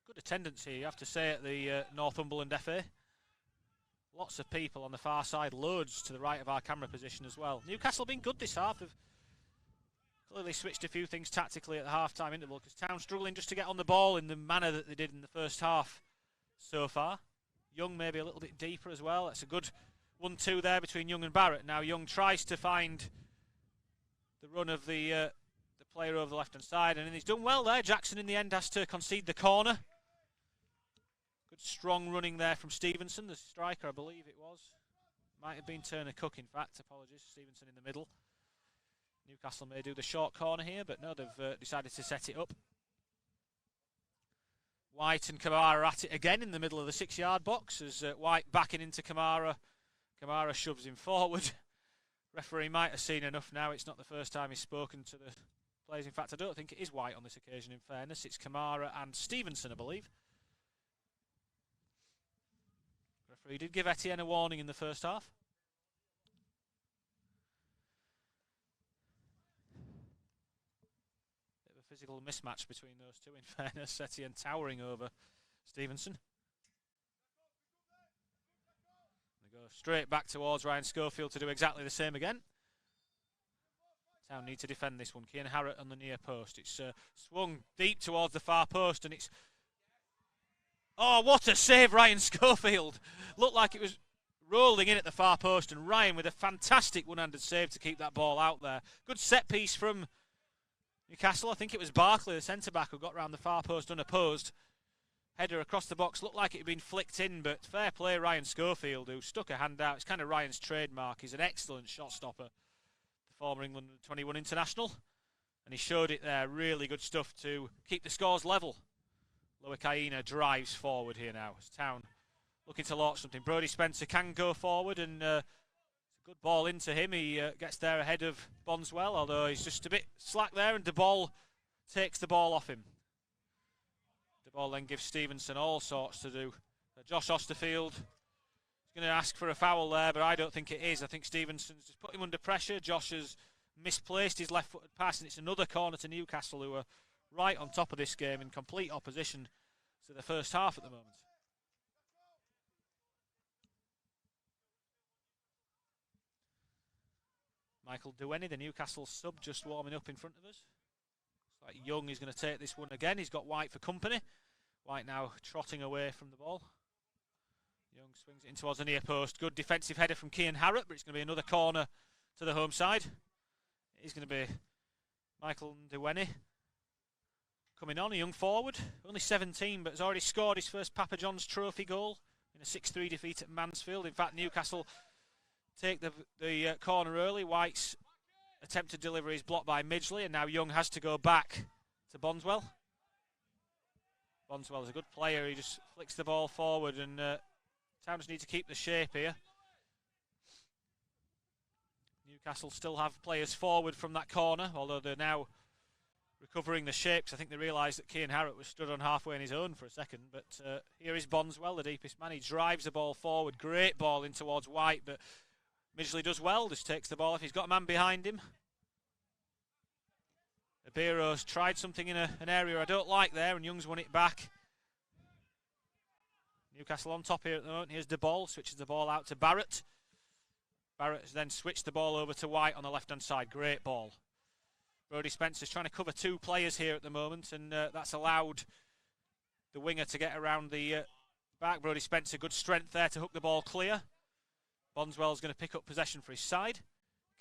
Good attendance here, you have to say, at the Northumberland FA. Lots of people on the far side, loads to the right of our camera position as well. Newcastle been good this half. They've clearly switched a few things tactically at the half-time interval, because Town struggling just to get on the ball in the manner that they did in the first half so far. Young maybe a little bit deeper as well. That's a good 1-2 there between Young and Barrett. Now Young tries to find the run of the player over the left-hand side, and he's done well there. Jackson in the end has to concede the corner. Good strong running there from Stevenson, the striker, I believe it was. Might have been Turner Cook, in fact. Apologies, Stevenson in the middle. Newcastle may do the short corner here, but no, they've decided to set it up. White and Kamara at it again in the middle of the 6-yard box as White backing into Kamara. Kamara shoves him forward. Referee might have seen enough now. It's not the first time he's spoken to the players. In fact, I don't think it is White on this occasion, in fairness. It's Kamara and Stevenson, I believe. Referee did give Etienne a warning in the first half. Bit of a physical mismatch between those two, in fairness. Etienne towering over Stevenson. Go straight back towards Ryan Schofield to do exactly the same again. Town need to defend this one. Cian Harrott on the near post. It's swung deep towards the far post, and it's... Oh, what a save, Ryan Schofield. Looked like it was rolling in at the far post, and Ryan with a fantastic one-handed save to keep that ball out there. Good set piece from Newcastle. I think it was Barkley, the centre-back, who got round the far post unopposed. Header across the box, looked like it had been flicked in, but fair play Ryan Schofield, who stuck a hand out. It's kind of Ryan's trademark. He's an excellent shot stopper, the former England 21 international, and he showed it there. Really good stuff to keep the scores level. Loic Aina drives forward here now. It's Town looking to launch something. Brodie Spencer can go forward, and Good ball into him. He gets there ahead of Bondswell, although he's just a bit slack there, and De Ball takes the ball off him. De Ball then gives Stevenson all sorts to do. Josh Osterfield is going to ask for a foul there, but I don't think it is. I think Stevenson's just put him under pressure. Josh has misplaced his left-footed pass, and it's another corner to Newcastle, who are right on top of this game in complete opposition to the first half at the moment. Michael Duenny, the Newcastle sub, just warming up in front of us. Looks like Young is going to take this one again. He's got White for company. White now trotting away from the ball. Young swings it in towards the near post. Good defensive header from Cian Harrott, but it's going to be another corner to the home side. It's going to be Michael Duenny coming on, a young forward. Only 17, but has already scored his first Papa John's Trophy goal in a 6-3 defeat at Mansfield. In fact, Newcastle take the corner early. White's attempted delivery is blocked by Midgley, and now Young has to go back to Bondswell. Bondswell is a good player. He just flicks the ball forward, and Towns need to keep the shape here. Newcastle still have players forward from that corner, although they're now recovering the shape, because I think they realised that Cian Harrott was stood on halfway on his own for a second. But here is Bondswell, the deepest man. He drives the ball forward. Great ball in towards White, but Midgley does well, just takes the ball off. He's got a man behind him. Abiro's tried something in an area I don't like there, and Young's won it back. Newcastle on top here at the moment. Here's De Ball, switches the ball out to Barrett. Barrett has then switched the ball over to White on the left-hand side. Great ball. Brodie Spencer's trying to cover two players here at the moment, and that's allowed the winger to get around the back. Brodie Spencer, good strength there to hook the ball clear. Bondswell's going to pick up possession for his side.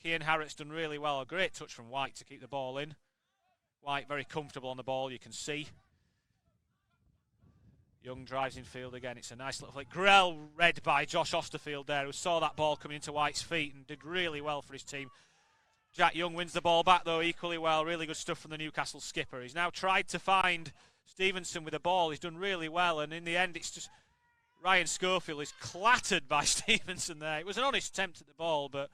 Cian Harrott's done really well. A great touch from White to keep the ball in. White very comfortable on the ball, you can see. Young drives in field again. It's a nice little flick. Grell read by Josh Osterfield there, who saw that ball coming into White's feet and did really well for his team. Jack Young wins the ball back, though, equally well. Really good stuff from the Newcastle skipper. He's now tried to find Stevenson with the ball. He's done really well, and in the end, it's just Ryan Schofield is clattered by Stevenson there. It was an honest attempt at the ball, but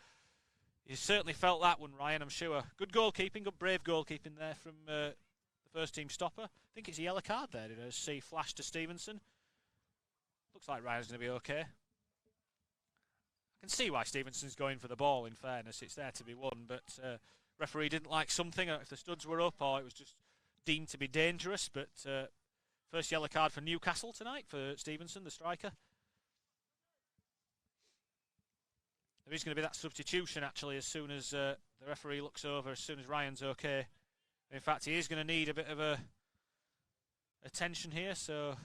you certainly felt that one, Ryan, I'm sure. Good goalkeeping, good brave goalkeeping there from the first team stopper. I think it's a yellow card there. Did I see flash to Stevenson? Looks like Ryan's going to be okay. I can see why Stevenson's going for the ball, in fairness. It's there to be won, but referee didn't like something, or if the studs were up, or it was just deemed to be dangerous. But first yellow card for Newcastle tonight for Stevenson, the striker. There is going to be that substitution, actually, as soon as the referee looks over, as soon as Ryan's okay. In fact, he is going to need a bit of attention here. So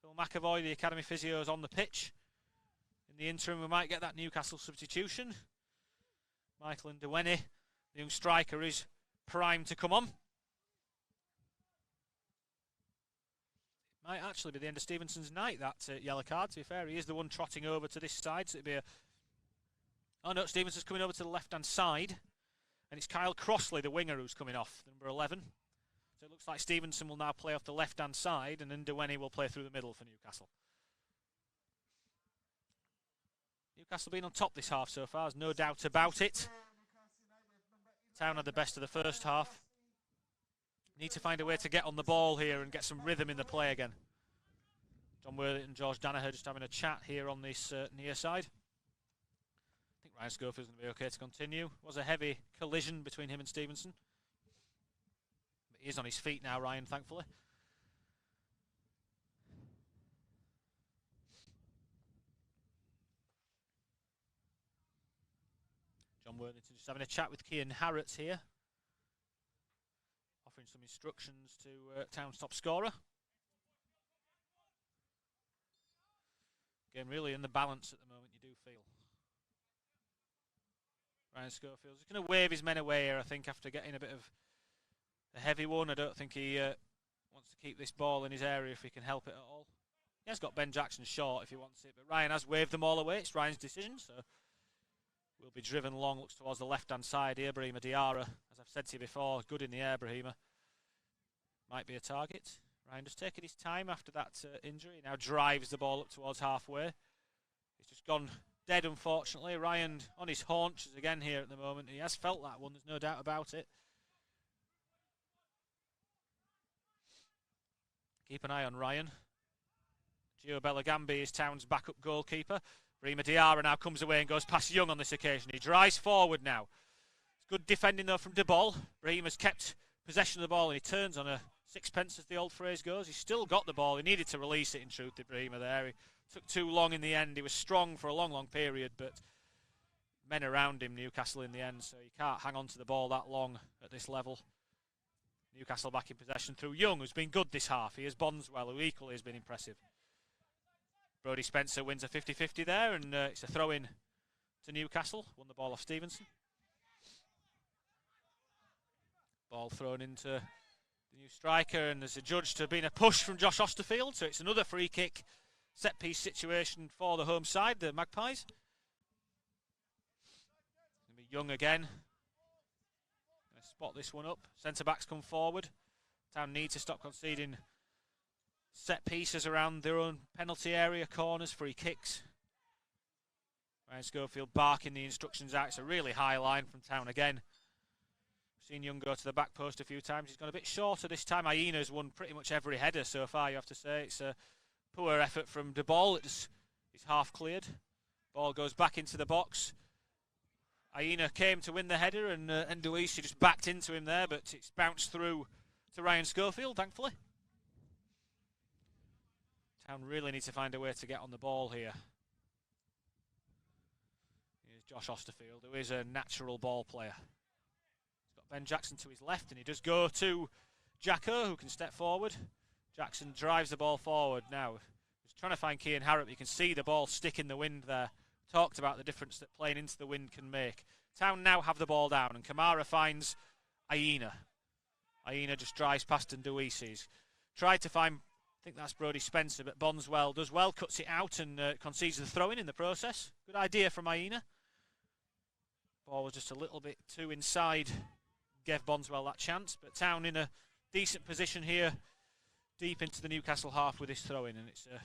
Phil McAvoy, the academy physio, is on the pitch. In the interim, we might get that Newcastle substitution. Michael Duenny, the young striker, is primed to come on. Might actually be the end of Stevenson's night, that yellow card, to be fair. He is the one trotting over to this side, so it'd be a... Oh no, Stevenson's coming over to the left-hand side. And it's Kyle Crossley, the winger, who's coming off, number 11. So it looks like Stevenson will now play off the left-hand side, and then Duenny will play through the middle for Newcastle. Newcastle been on top this half so far, there's no doubt about it. Town had the best of the first half. Need to find a way to get on the ball here and get some rhythm in the play again. John Worthington and George Danaher just having a chat here on this near side. I think Ryan Schofield's going to be okay to continue. It was a heavy collision between him and Stevenson. But he is on his feet now, Ryan, thankfully. John Worthington just having a chat with Cian Harrott here. Offering some instructions to Town's top scorer. Game really in the balance at the moment, you do feel. Ryan Schofield's just going to wave his men away here, I think, after getting a bit of a heavy one. I don't think he wants to keep this ball in his area if he can help it at all. He has got Ben Jackson short if he wants it, but Ryan has waved them all away. It's Ryan's decision, so will be driven long, looks towards the left-hand side here. Brahima Diarra, as I've said to you before, good in the air, Brahima. Might be a target. Ryan just taking his time after that injury. Now drives the ball up towards halfway. He's just gone dead, unfortunately. Ryan on his haunches again here at the moment. He has felt that one, there's no doubt about it. Keep an eye on Ryan. Gio Bellagambi is Town's backup goalkeeper. Brima Diarra now comes away and goes past Young on this occasion. He drives forward now. It's good defending though from De Ball. Brima's kept possession of the ball and he turns on a sixpence, as the old phrase goes. He's still got the ball. He needed to release it, in truth, to Brima there. He took too long in the end. He was strong for a long, long period, but men around him, Newcastle, in the end, so he can't hang on to the ball that long at this level. Newcastle back in possession through Young, who's been good this half. He has Bondswell, who equally has been impressive. Brodie Spencer wins a 50-50 there, and it's a throw-in to Newcastle. Won the ball off Stevenson. Ball thrown into the new striker, and there's adjudged to have been a push from Josh Osterfield, so it's another free kick set-piece situation for the home side, the Magpies. It's going to be Young again. Going to spot this one up. Centre-backs come forward. Town need to stop conceding set pieces around their own penalty area, corners, free kicks. Ryan Schofield barking the instructions out. It's a really high line from Town again. We've seen Young go to the back post a few times. He's gone a bit shorter this time. Aina's won pretty much every header so far, you have to say. It's a poor effort from De Ball. It's half cleared. Ball goes back into the box. Aina came to win the header, and Nduisi just backed into him there, but it's bounced through to Ryan Schofield, thankfully. Town really need to find a way to get on the ball here. Here's Josh Osterfield, who is a natural ball player. He's got Ben Jackson to his left, and he does go to Jacko, who can step forward. Jackson drives the ball forward now. He's trying to find Cian Harrop. You can see the ball stick in the wind there. Talked about the difference that playing into the wind can make. Town now have the ball down, and Kamara finds Aina. Aina just drives past Nduisi. He's tried to find, I think that's Brodie Spencer, but Bondswell does well, cuts it out and concedes the throw-in in the process. Good idea from Aina. Ball was just a little bit too inside, gave Bondswell that chance, but Town in a decent position here, deep into the Newcastle half with this throw-in, and it's an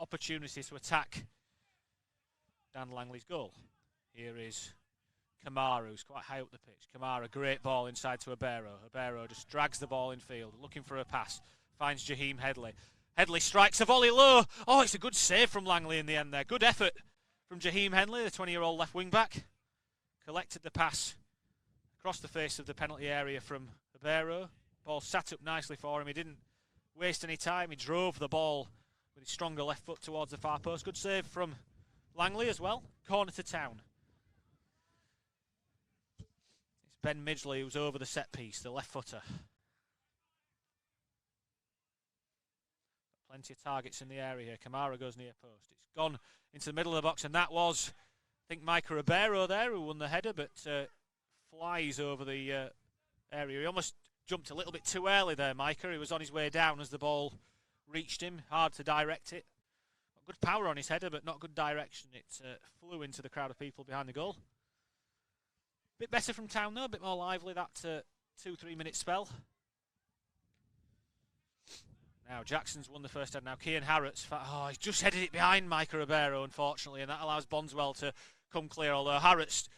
opportunity to attack Dan Langley's goal. Here is Kamara, who's quite high up the pitch. Kamara, great ball inside to Abero. Abero just drags the ball in field, looking for a pass. Finds Jaheim Headley. Headley strikes a volley low. Oh, it's a good save from Langley in the end there. Good effort from Jaheim Headley, the 20-year-old left wing-back. Collected the pass across the face of the penalty area from Abero. Ball sat up nicely for him. He didn't waste any time. He drove the ball with his stronger left foot towards the far post. Good save from Langley as well. Corner to Town. It's Ben Midgley who's over the set piece, the left footer. Plenty of targets in the area here. Kamara goes near post. It's gone into the middle of the box, and that was, I think, Micah Ribeiro there who won the header, but flies over the area. He almost jumped a little bit too early there, Micah. He was on his way down as the ball reached him. Hard to direct it. Got good power on his header, but not good direction. It flew into the crowd of people behind the goal. Bit better from Town though, a bit more lively, that 2-3 minute spell. Now Jackson's won the first head. Now Cian Harrott's, he's just headed it behind Micah Ribeiro, unfortunately, and that allows Bondswell to come clear, although Harrott's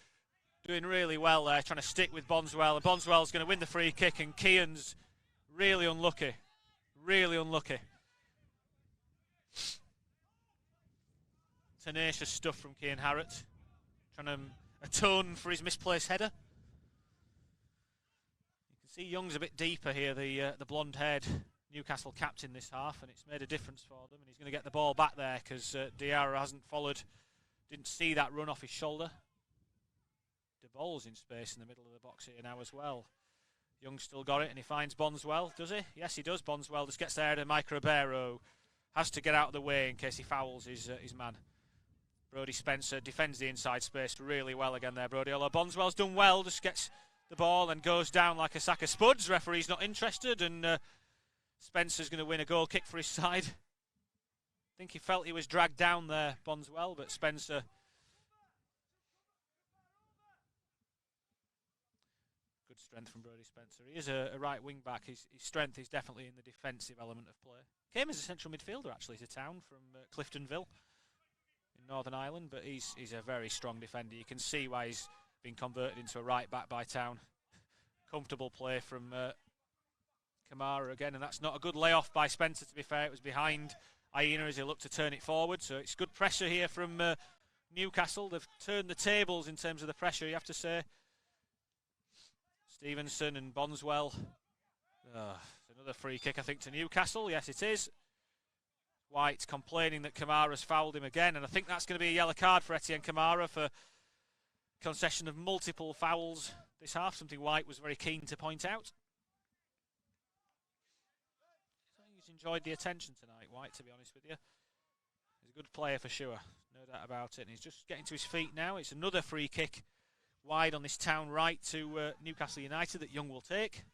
doing really well there, trying to stick with Bondswell, and Bondswell's going to win the free kick, and Cian's really unlucky. Really unlucky. Tenacious stuff from Cian Harrott, trying to atone for his misplaced header. You can see Young's a bit deeper here, the blonde-haired Newcastle captain this half, and it's made a difference for them, and he's going to get the ball back there because Diarra hasn't followed, didn't see that run off his shoulder. De Ball's in space in the middle of the box here now as well. Young's still got it, and he finds Bondswell, does he? Yes, he does. Bondswell just gets there, and Micah Ribeiro has to get out of the way in case he fouls his man. Brodie Spencer defends the inside space really well again there, Brodie. Although Bondswell's done well, just gets the ball and goes down like a sack of spuds. Referee's not interested, and Spencer's going to win a goal kick for his side. I think he felt he was dragged down there, Bondswell, but Spencer... Good strength from Brodie Spencer. He is a right wing-back. His strength is definitely in the defensive element of play. Came as a central midfielder, actually, to Town from Cliftonville in Northern Ireland, but he's a very strong defender. You can see why he's been converted into a right back by Town. Comfortable play from Kamara again, and that's not a good layoff by Spencer, to be fair. It was behind Aina as he looked to turn it forward, so it's good pressure here from Newcastle. They've turned the tables in terms of the pressure, you have to say. Stevenson and Bonswell. Another free kick, I think, to Newcastle. Yes, it is. White complaining that Kamara's fouled him again, and I think that's going to be a yellow card for Etienne Kamara for concession of multiple fouls this half, something White was very keen to point out. He's enjoyed the attention tonight, White, to be honest with you. He's a good player for sure, no doubt about it, and he's just getting to his feet now. It's another free kick wide on this Town right to Newcastle United that Young will take.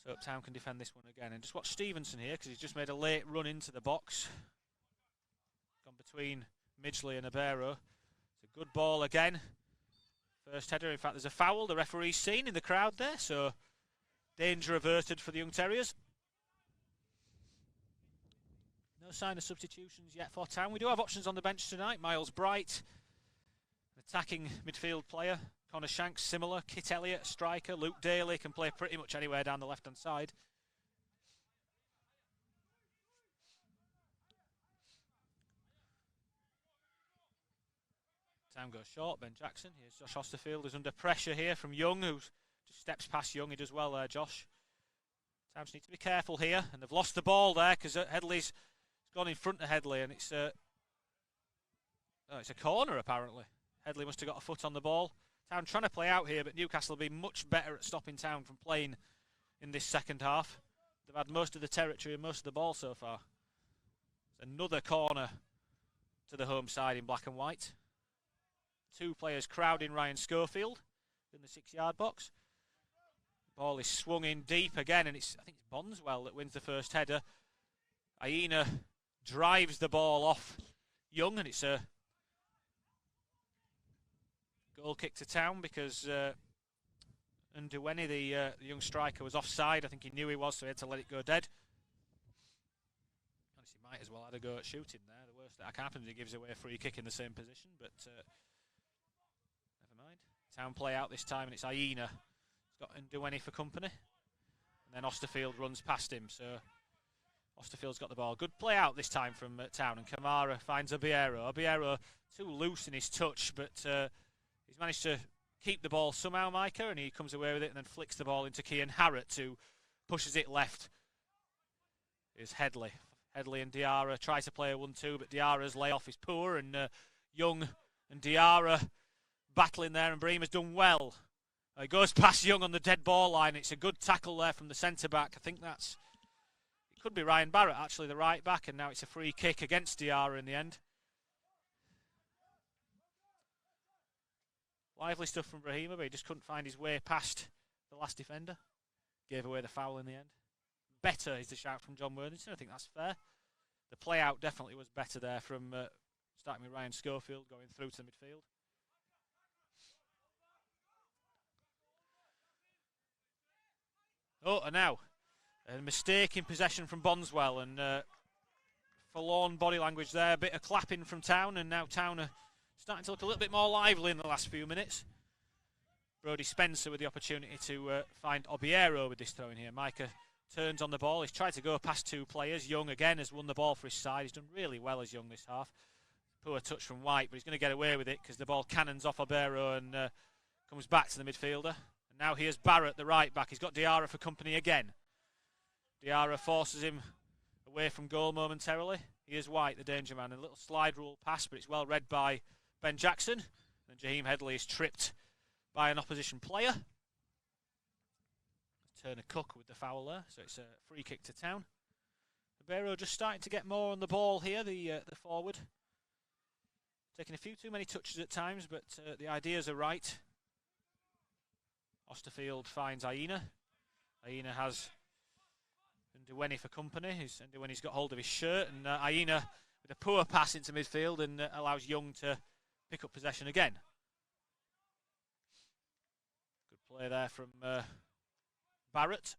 So Town can defend this one again. And just watch Stevenson here, because he's just made a late run into the box. Gone between Midgley and Abero. It's a good ball again. First header. In fact, there's a foul the referee's seen in the crowd there, so danger averted for the Young Terriers. No sign of substitutions yet for Town. We do have options on the bench tonight. Miles Bright, an attacking midfield player. Connor Shanks, similar. Kit Elliott, striker. Luke Daly can play pretty much anywhere down the left-hand side. Town goes short. Ben Jackson. Here's Josh Osterfield, who's under pressure here from Young, who just steps past Young. He does well there, Josh. Town need to be careful here, and they've lost the ball there because Headley's gone in front of Headley, and it's a corner apparently. Headley must have got a foot on the ball. Town trying to play out here, but Newcastle will be much better at stopping Town from playing in this second half. They've had most of the territory and most of the ball so far. It's another corner to the home side in black and white. Two players crowding Ryan Schofield in the 6-yard box. Ball is swung in deep again, and I think it's Bonswell that wins the first header. Aina drives the ball off Young, and it's a goal kick to Town because Nduweni, the young striker, was offside. I think he knew he was, so he had to let it go dead. Honestly, might as well have a go at shooting there. The worst that can happen is he gives away a free kick in the same position, but never mind. Town play out this time, and it's Aina. He's got Nduweni for company. And then Osterfield runs past him, so Osterfield's got the ball. Good play out this time from Town, and Kamara finds Obiero. Obiero too loose in his touch, but he's managed to keep the ball somehow, Micah, and he comes away with it and then flicks the ball into Kian Harrott, who pushes it left. Here's Headley. Headley and Diarra try to play a 1-2, but Diarra's layoff is poor, and Young and Diarra battling there, and Bream has done well. He goes past Young on the dead ball line. It's a good tackle there from the centre-back. I think it could be Ryan Barrett, actually, the right-back, and now it's a free kick against Diarra in the end. Lively stuff from Brahima, but he just couldn't find his way past the last defender. Gave away the foul in the end. Better is the shout from John Worthington. I think that's fair. The play-out definitely was better there from starting with Ryan Schofield going through to the midfield. Oh, and now a mistake in possession from Bonswell, and forlorn body language there. A bit of clapping from Town, and now Town are starting to look a little bit more lively in the last few minutes. Brodie Spencer with the opportunity to find Obiero with this throw in here. Micah turns on the ball. He's tried to go past two players. Young again has won the ball for his side. He's done really well as Young this half. Poor touch from White, but he's going to get away with it because the ball cannons off Obiero and comes back to the midfielder. And now here's Barrett, the right back. He's got Diarra for company again. Diarra forces him away from goal momentarily. Here's White, the danger man. A little slide rule pass, but it's well read by Ben Jackson. And Jaheim Headley is tripped by an opposition player. Turner Cook with the foul there, so it's a free kick to Town. Ribeiro just starting to get more on the ball here, the forward. Taking a few too many touches at times, but the ideas are right. Osterfield finds Aina. Aina has Nduweni for company. Nduweni's got hold of his shirt, and Aina with a poor pass into midfield and allows Young to pick up possession again. Good play there from Barrett.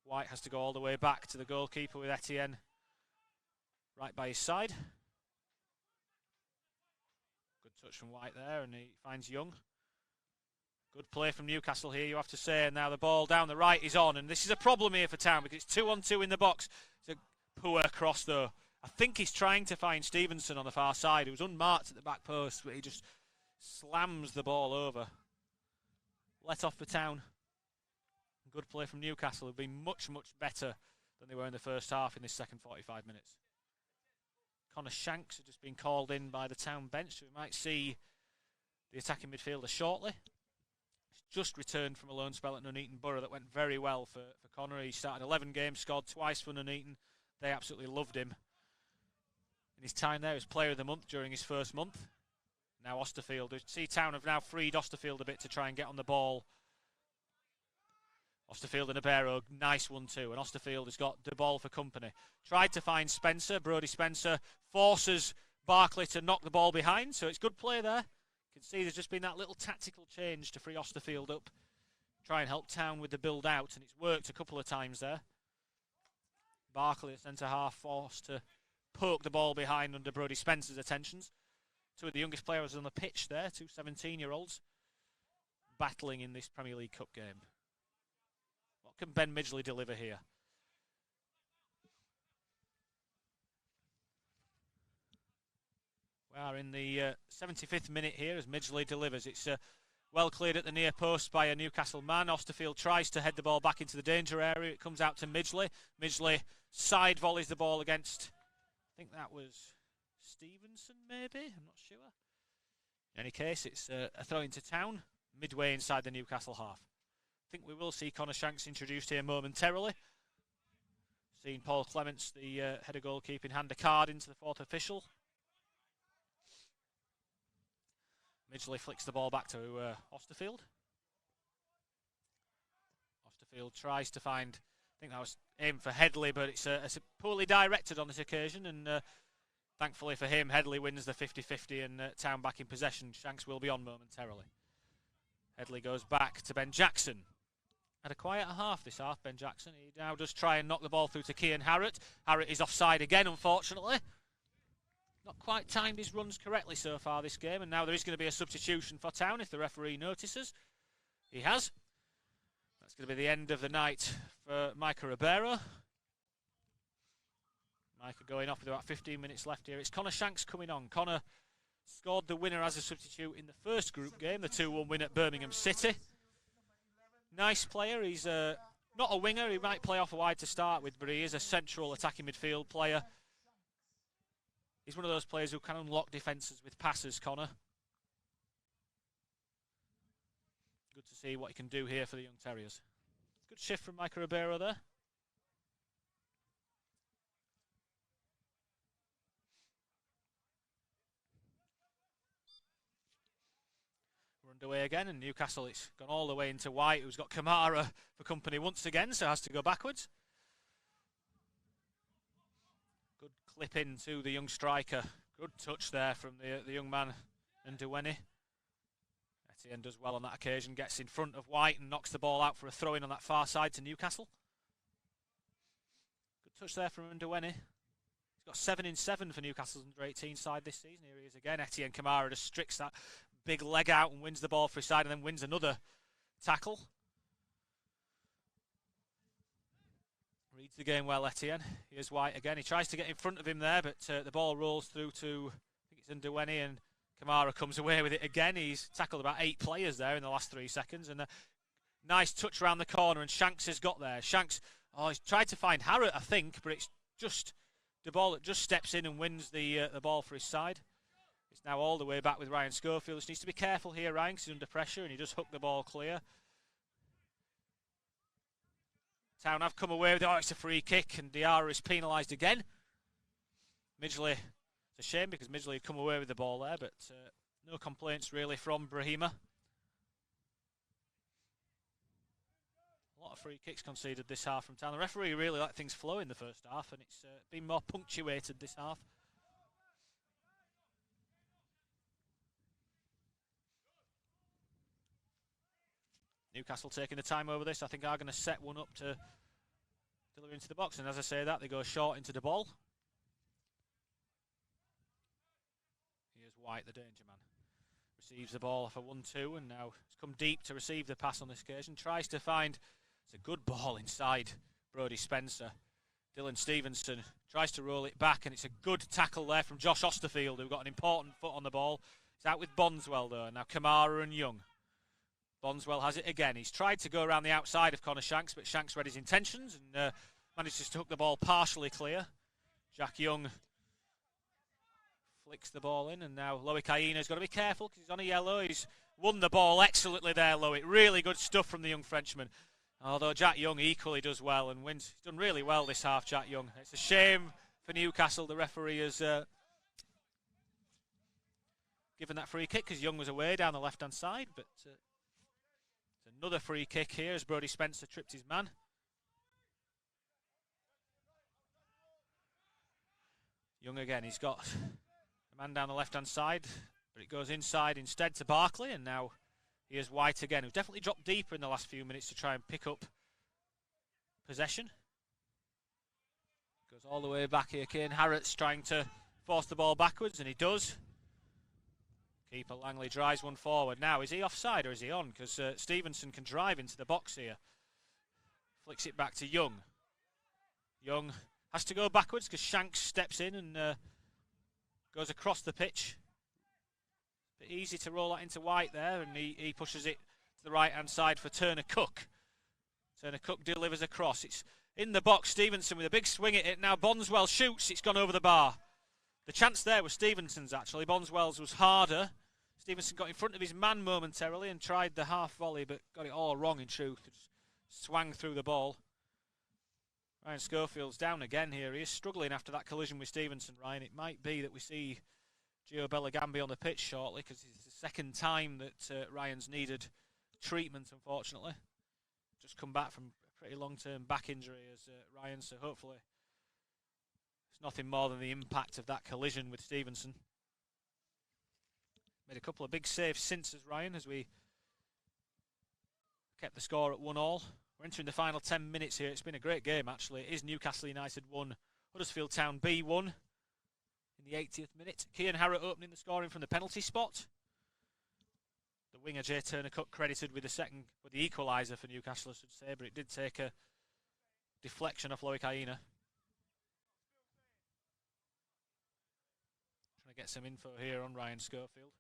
White has to go all the way back to the goalkeeper with Etienne right by his side. Good touch from White there, and he finds Young. Good play from Newcastle here, you have to say. And now the ball down the right is on, and this is a problem here for Town because it's 2-on-2 in the box. It's a poor cross though. I think he's trying to find Stevenson on the far side, who was unmarked at the back post, but he just slams the ball over. Let off for Town. Good play from Newcastle, who've been much, much better than they were in the first half in this second 45 minutes. Connor Shanks has just been called in by the Town bench, so we might see the attacking midfielder shortly. He's just returned from a loan spell at Nuneaton Borough that went very well for Connor. He started 11 games, scored twice for Nuneaton. They absolutely loved him. In his time there, he was player of the month during his first month. Now Austerfield. We see Town have now freed Austerfield a bit to try and get on the ball. Austerfield and Abero, nice one too. And Austerfield has got the ball for company. Tried to find Spencer. Brodie Spencer forces Barkley to knock the ball behind. So it's good play there. You can see there's just been that little tactical change to free Austerfield up. Try and help Town with the build out. And it's worked a couple of times there. Barkley at centre half forced to poke the ball behind under Brodie Spencer's attentions. Two of the youngest players on the pitch there, two 17-year-olds, battling in this Premier League Cup game. What can Ben Midgley deliver here? We are in the 75th minute here as Midgley delivers. It's well cleared at the near post by a Newcastle man. Austerfield tries to head the ball back into the danger area. It comes out to Midgley. Midgley side volleys the ball against, I think that was Stevenson maybe, I'm not sure. In any case, it's a throw into Town, midway inside the Newcastle half. I think we will see Connor Shanks introduced here momentarily. Seeing Paul Clements, the head of goalkeeping, hand a card into the fourth official. Midgley flicks the ball back to Austerfield. Austerfield tries to find, I think that was aimed for Headley, but it's poorly directed on this occasion, and thankfully for him, Headley wins the 50-50 and Town back in possession. Shanks will be on momentarily. Headley goes back to Ben Jackson. Had a quieter half this half, Ben Jackson. He now does try and knock the ball through to Kian Harrott. Harrott is offside again, unfortunately. Not quite timed his runs correctly so far this game, and now there is going to be a substitution for Town if the referee notices. He has. That's going to be the end of the night for Micah Ribeiro. Micah going off with about 15 minutes left here. It's Connor Shanks coming on. Connor scored the winner as a substitute in the first group game, the 2-1 win at Birmingham City. Nice player. He's not a winger. He might play off wide to start with, but he is a central attacking midfield player. He's one of those players who can unlock defences with passes, Connor. Good to see what he can do here for the Young Terriers. Good shift from Micah Ribeiro there. We're underway again, and Newcastle, it's gone all the way into White, who's got Kamara for company once again, so has to go backwards. Good clip into the young striker. Good touch there from the young man, Nduweni. Etienne does well on that occasion, gets in front of White and knocks the ball out for a throw-in on that far side to Newcastle. Good touch there from Nduweni. He's got 7 in 7 for Newcastle's under-18 side this season. Here he is again. Etienne Kamara just strikes that big leg out and wins the ball for his side and then wins another tackle. Reads the game well, Etienne. Here's White again. He tries to get in front of him there, but the ball rolls through to, I think it's Nduweni, and Kamara comes away with it again. He's tackled about 8 players there in the last 3 seconds, and a nice touch around the corner, and Shanks has got there. Shanks, he's tried to find Harrott, I think, but it's just the ball that just steps in and wins the ball for his side. It's now all the way back with Ryan Schofield. Just needs to be careful here, Ryan, because he's under pressure, and he just hooked the ball clear. Town have come away with it. Oh, it's a free kick, and Diarra is penalised again. Midgley, it's a shame because Midgley had come away with the ball there, but no complaints really from Brahima. A lot of free kicks conceded this half from Town. The referee really let things flow in the first half, and it's been more punctuated this half. Newcastle taking the time over this. I think are going to set one up to deliver into the box. And as I say that, they go short into the ball. as White, the danger man. Receives the ball off a 1-2 and now has come deep to receive the pass on this occasion. Tries to find, it's a good ball inside Brodie Spencer. Dylan Stevenson tries to roll it back and it's a good tackle there from Josh Osterfield, who got an important foot on the ball. He's out with Bondswell though, now Kamara and Young. Bondswell has it again. He's tried to go around the outside of Connor Shanks, but Shanks read his intentions and manages to hook the ball partially clear. Jack Young flicks the ball in, and now Loic Aina's got to be careful because he's on a yellow. He's won the ball excellently there, Loic. Really good stuff from the young Frenchman. Although Jack Young equally does well and wins. He's done really well this half, Jack Young. It's a shame for Newcastle. The referee has given that free kick because Young was away down the left-hand side, but it's another free kick here as Brodie Spencer tripped his man. Young again, he's got a man down the left-hand side, but it goes inside instead to Barkley, and now here's White again, who's definitely dropped deeper in the last few minutes to try and pick up possession. Goes all the way back here. Kane Harrott's trying to force the ball backwards, and he does. Keeper Langley drives one forward. Now, is he offside or is he on? Because Stevenson can drive into the box here. Flicks it back to Young. Young has to go backwards because Shanks steps in and goes across the pitch. Bit easy to roll that into White there, and he pushes it to the right-hand side for Turner Cook. Turner Cook delivers across. It's in the box. Stevenson with a big swing at it. Now Bondswell shoots. It's gone over the bar. The chance there was Stevenson's, actually. Bondswell's was harder. Stevenson got in front of his man momentarily and tried the half volley, but got it all wrong in truth. Just swang through the ball. Ryan Schofield's down again here. He is struggling after that collision with Stevenson, Ryan. It might be that we see Gio Bellingambi on the pitch shortly, because it's the second time that Ryan's needed treatment, unfortunately. Just come back from a pretty long-term back injury as Ryan, so hopefully it's nothing more than the impact of that collision with Stevenson. Made a couple of big saves since as Ryan, as we kept the score at 1-1. We're entering the final 10 minutes here. It's been a great game, actually. It is Newcastle United 1, Huddersfield Town B 1 in the 80th minute. Kane Harrott opening the scoring from the penalty spot. The winger Jay Turner Cook credited with the equaliser for Newcastle, I should say, but it did take a deflection off Loic Aina. Trying to get some info here on Ryan Schofield.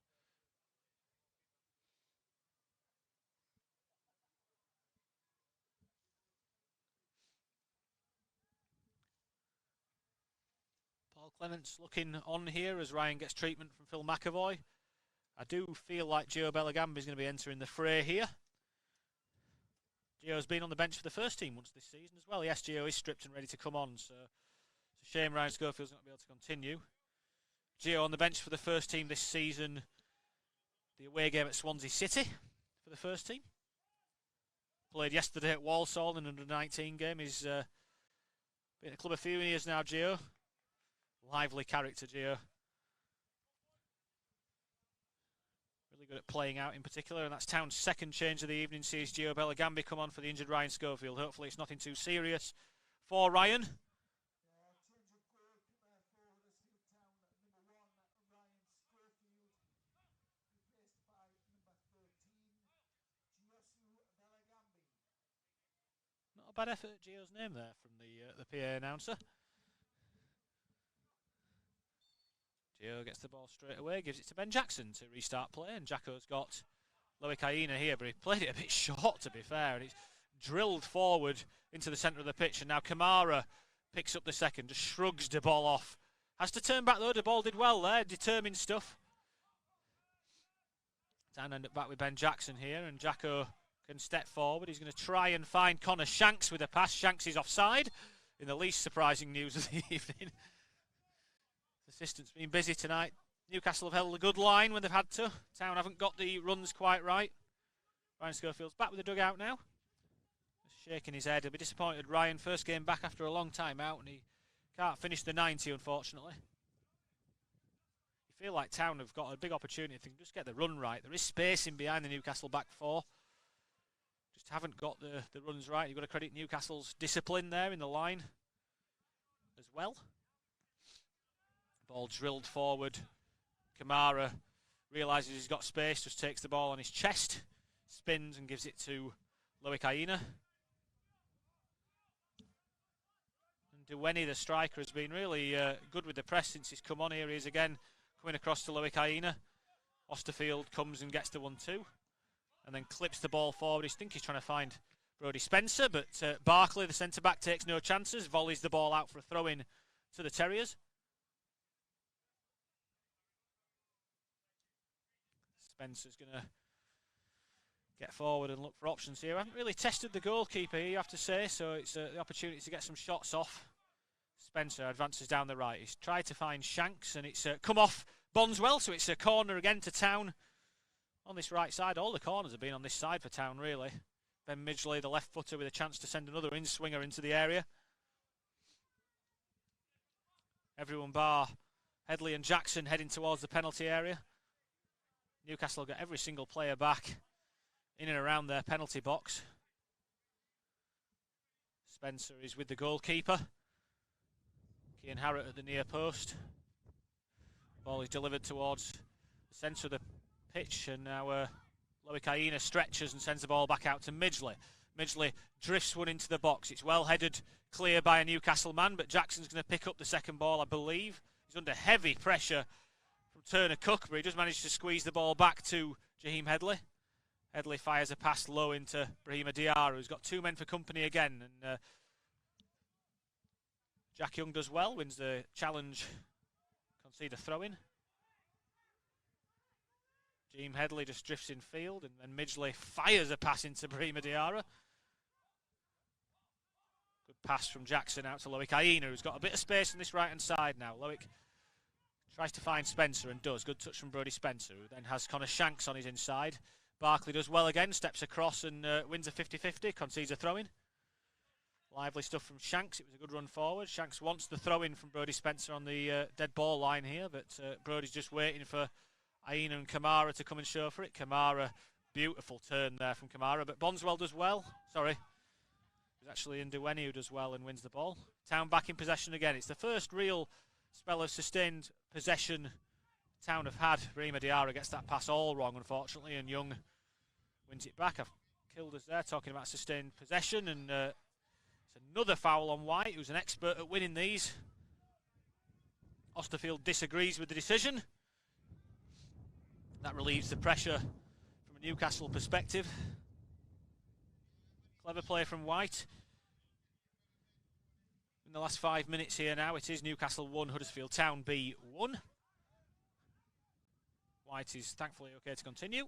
Paul Clements looking on here as Ryan gets treatment from Phil McAvoy. I do feel like Gio Bellingambi is going to be entering the fray here. Gio's been on the bench for the first team once this season as well. Yes, Gio is stripped and ready to come on, so it's a shame Ryan Schofield's not going to be able to continue. Gio on the bench for the first team this season. The away game at Swansea City for the first team. Played yesterday at Walsall in an under-19 game. He's been at the club a few years now, Gio. Lively character, Gio. Really good at playing out in particular, and that's Town's second change of the evening. Sees Gio Bellingambi come on for the injured Ryan Schofield. Hopefully it's nothing too serious for Ryan. Not a bad effort at Gio's name there from the PA announcer. Gio gets the ball straight away, gives it to Ben Jackson to restart play, and Jacko's got Loic Aina here, but he played it a bit short, to be fair, and it's drilled forward into the centre of the pitch, and now Kamara picks up the second, just shrugs the ball off. Has to turn back though, the ball did well there, determined stuff. Down end up back with Ben Jackson here, and Jacko can step forward. He's going to try and find Connor Shanks with a pass. Shanks is offside, in the least surprising news of the evening. Assistant's been busy tonight. Newcastle have held a good line when they've had to. Town haven't got the runs quite right. Ryan Schofield's back with the dugout now. Just shaking his head. He'll be disappointed. Ryan, first game back after a long time out, and he can't finish the 90, unfortunately. You feel like Town have got a big opportunity if they can just get the run right. There is space in behind the Newcastle back four. Just haven't got the runs right. You've got to credit Newcastle's discipline there in the line as well. Ball drilled forward. Kamara realises he's got space, just takes the ball on his chest, spins and gives it to Loic Aina. And Duweni, the striker, has been really good with the press since he's come on. Here he is again, coming across to Loic Aina. Osterfield comes and gets the 1-2 and then clips the ball forward. I think he's trying to find Brodie Spencer, but Barkley, the centre-back, takes no chances, volleys the ball out for a throw-in to the Terriers. Spencer's going to get forward and look for options here. I haven't really tested the goalkeeper here, you have to say, so it's the opportunity to get some shots off. Spencer advances down the right. He's tried to find Shanks, and it's come off Bondswell, so it's a corner again to Town on this right side. All the corners have been on this side for Town, really. Ben Midgley, the left footer, with a chance to send another in-swinger into the area. Everyone bar Headley and Jackson heading towards the penalty area. Newcastle got every single player back in and around their penalty box. Spencer is with the goalkeeper. Cian Harrott at the near post. Ball is delivered towards the centre of the pitch, and now Loic Aina stretches and sends the ball back out to Midgley. Midgley drifts one into the box. It's well headed clear by a Newcastle man, but Jackson's going to pick up the second ball, I believe. He's under heavy pressure from Turner Cook, but he does manage to squeeze the ball back to Jaheim Headley. Headley fires a pass low into Brahima Diarra, who's got two men for company again, and Jack Young does well, wins the challenge, concede a throw-in. Jaheim Headley just drifts in field, and then Midgley fires a pass into Brahima Diarra. Good pass from Jackson out to Loic Aina, who's got a bit of space on this right-hand side now. Loic tries to find Spencer and does. Good touch from Brodie Spencer, who then has Connor Shanks on his inside. Barkley does well again, steps across and wins a 50-50, concedes a throw-in. Lively stuff from Shanks. It was a good run forward. Shanks wants the throw-in from Brodie Spencer on the dead ball line here, but Brodie's just waiting for Aina and Kamara to come and show for it. Kamara, beautiful turn there from Kamara, but Bondswell does well. Sorry. It's actually Nduweni who does well and wins the ball. Town back in possession again. It's the first real spell of sustained possession Town have had. Brahima Diarra gets that pass all wrong, unfortunately, and Young wins it back. I've killed us there talking about sustained possession, and it's another foul on White, who's an expert at winning these. Osterfield disagrees with the decision. That relieves the pressure from a Newcastle perspective. Clever play from White. In the last 5 minutes here now, it is Newcastle 1, Huddersfield Town B 1. White is thankfully okay to continue.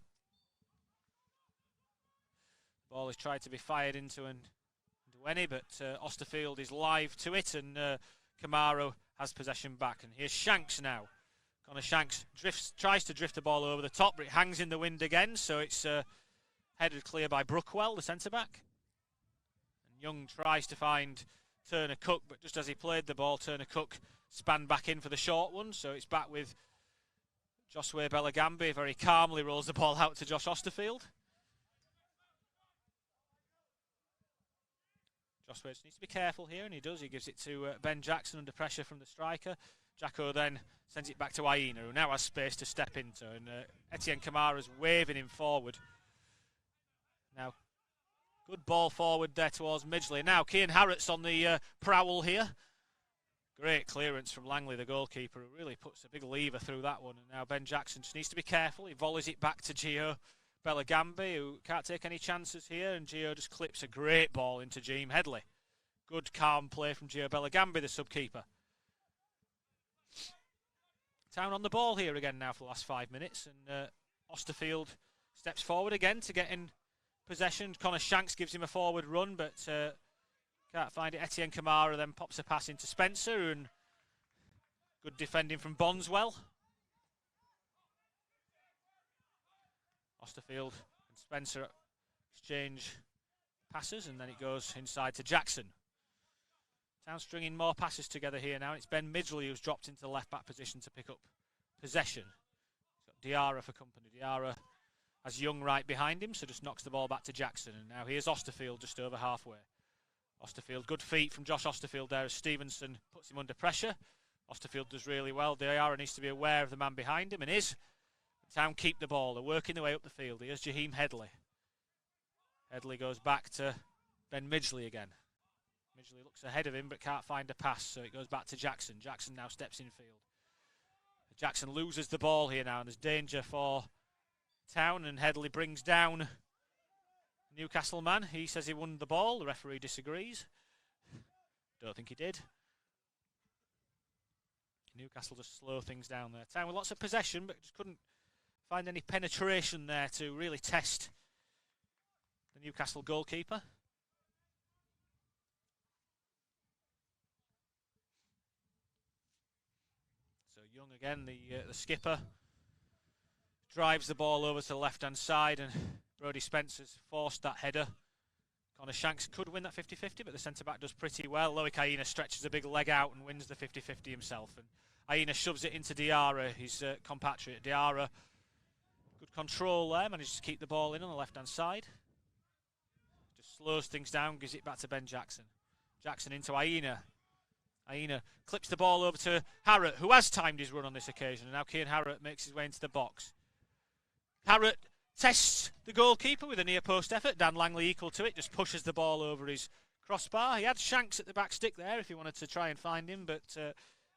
The ball is tried to be fired into Nduweni, but Osterfield is live to it, and Kamara has possession back. And here's Shanks now. Connor Shanks tries to drift the ball over the top, but it hangs in the wind again, so it's headed clear by Brookwell, the centre-back. And Young tries to find Turner Cook, but just as he played the ball, Turner Cook spanned back in for the short one, so it's back with Josue Bellingham. Very calmly rolls the ball out to Josh Osterfield. Josue needs to be careful here, and he does. He gives it to Ben Jackson under pressure from the striker. Jacko then sends it back to Aina, who now has space to step into, and Etienne Kamara's waving him forward. Now, good ball forward there towards Midgley. Now, Cian Harrott's on the prowl here. Great clearance from Langley, the goalkeeper, who really puts a big lever through that one. And now Ben Jackson just needs to be careful. He volleys it back to Gio Bellingham, who can't take any chances here, and Gio just clips a great ball into Jaheim Headley. Good, calm play from Gio Bellingham, the sub-keeper. Town on the ball here again now for the last 5 minutes, and Osterfield steps forward again to get in possession. Connor Shanks gives him a forward run, but can't find it. Etienne Kamara then pops a pass into Spencer, and good defending from Bondswell. Osterfield and Spencer exchange passes, and then it goes inside to Jackson. Town stringing more passes together here now. It's Ben Midgley who's dropped into the left-back position to pick up possession. He's got Diarra for company. Diarra has Young right behind him, so just knocks the ball back to Jackson. And now here's Osterfield just over halfway. Osterfield, good feet from Josh Osterfield there as Stevenson puts him under pressure. Osterfield does really well. Diarra needs to be aware of the man behind him, and is. Town keep the ball. They're working their way up the field. Here's Jaheim Headley. Headley goes back to Ben Midgley again. Midgley looks ahead of him but can't find a pass, so it goes back to Jackson. Jackson now steps in field. Jackson loses the ball here now, and there's danger for Town, and Headley brings down Newcastle man. He says he won the ball. The referee disagrees. Don't think he did. Newcastle just slow things down there. Town with lots of possession, but just couldn't find any penetration there to really test the Newcastle goalkeeper. So Young again, the skipper, drives the ball over to the left-hand side, and Brodie Spencer's forced that header. Connor Shanks could win that 50-50, but the centre-back does pretty well. Loic Aina stretches a big leg out and wins the 50-50 himself. And Aina shoves it into Diarra, his compatriot. Diarra, good control there, manages to keep the ball in on the left-hand side. Just slows things down, gives it back to Ben Jackson. Jackson into Aina. Aina clips the ball over to Harrott, who has timed his run on this occasion. And now Cian Harrott makes his way into the box. Harrott tests the goalkeeper with a near post effort. Dan Langley equal to it, just pushes the ball over his crossbar. He had Shanks at the back stick there if he wanted to try and find him, but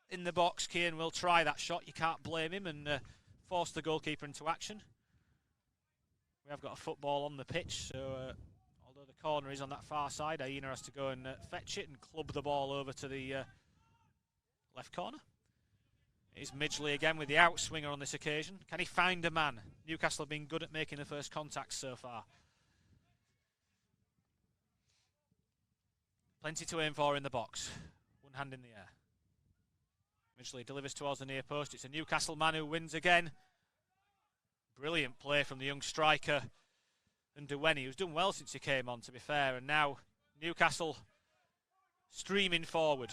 in the box, Cian will try that shot. You can't blame him, and force the goalkeeper into action. We have got a football on the pitch, so although the corner is on that far side, Aina has to go and fetch it and club the ball over to the left corner. It is Midgley again with the outswinger on this occasion. Can he find a man? Newcastle have been good at making the first contacts so far. Plenty to aim for in the box. One hand in the air. Midgley delivers towards the near post. It's a Newcastle man who wins again. Brilliant play from the young striker Nduweni, who's done well since he came on, to be fair. And now Newcastle streaming forward.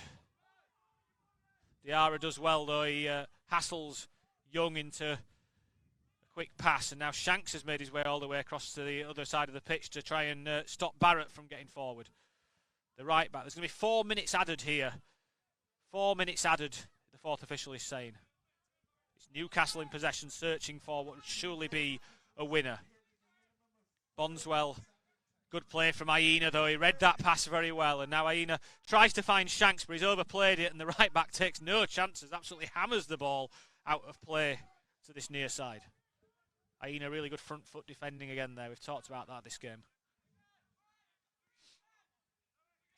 Diarra does well, though. He hassles Young into a quick pass. And now Shanks has made his way all the way across to the other side of the pitch to try and stop Barrett from getting forward. The right back. There's going to be 4 minutes added here. 4 minutes added, the fourth official is saying. It's Newcastle in possession, searching for what would surely be a winner. Bondswell, good play from Aina, though. He read that pass very well, and now Aina tries to find Shanks, but he's overplayed it, and the right back takes no chances, absolutely hammers the ball out of play to this near side. Aina, really good front foot defending again there. We've talked about that this game.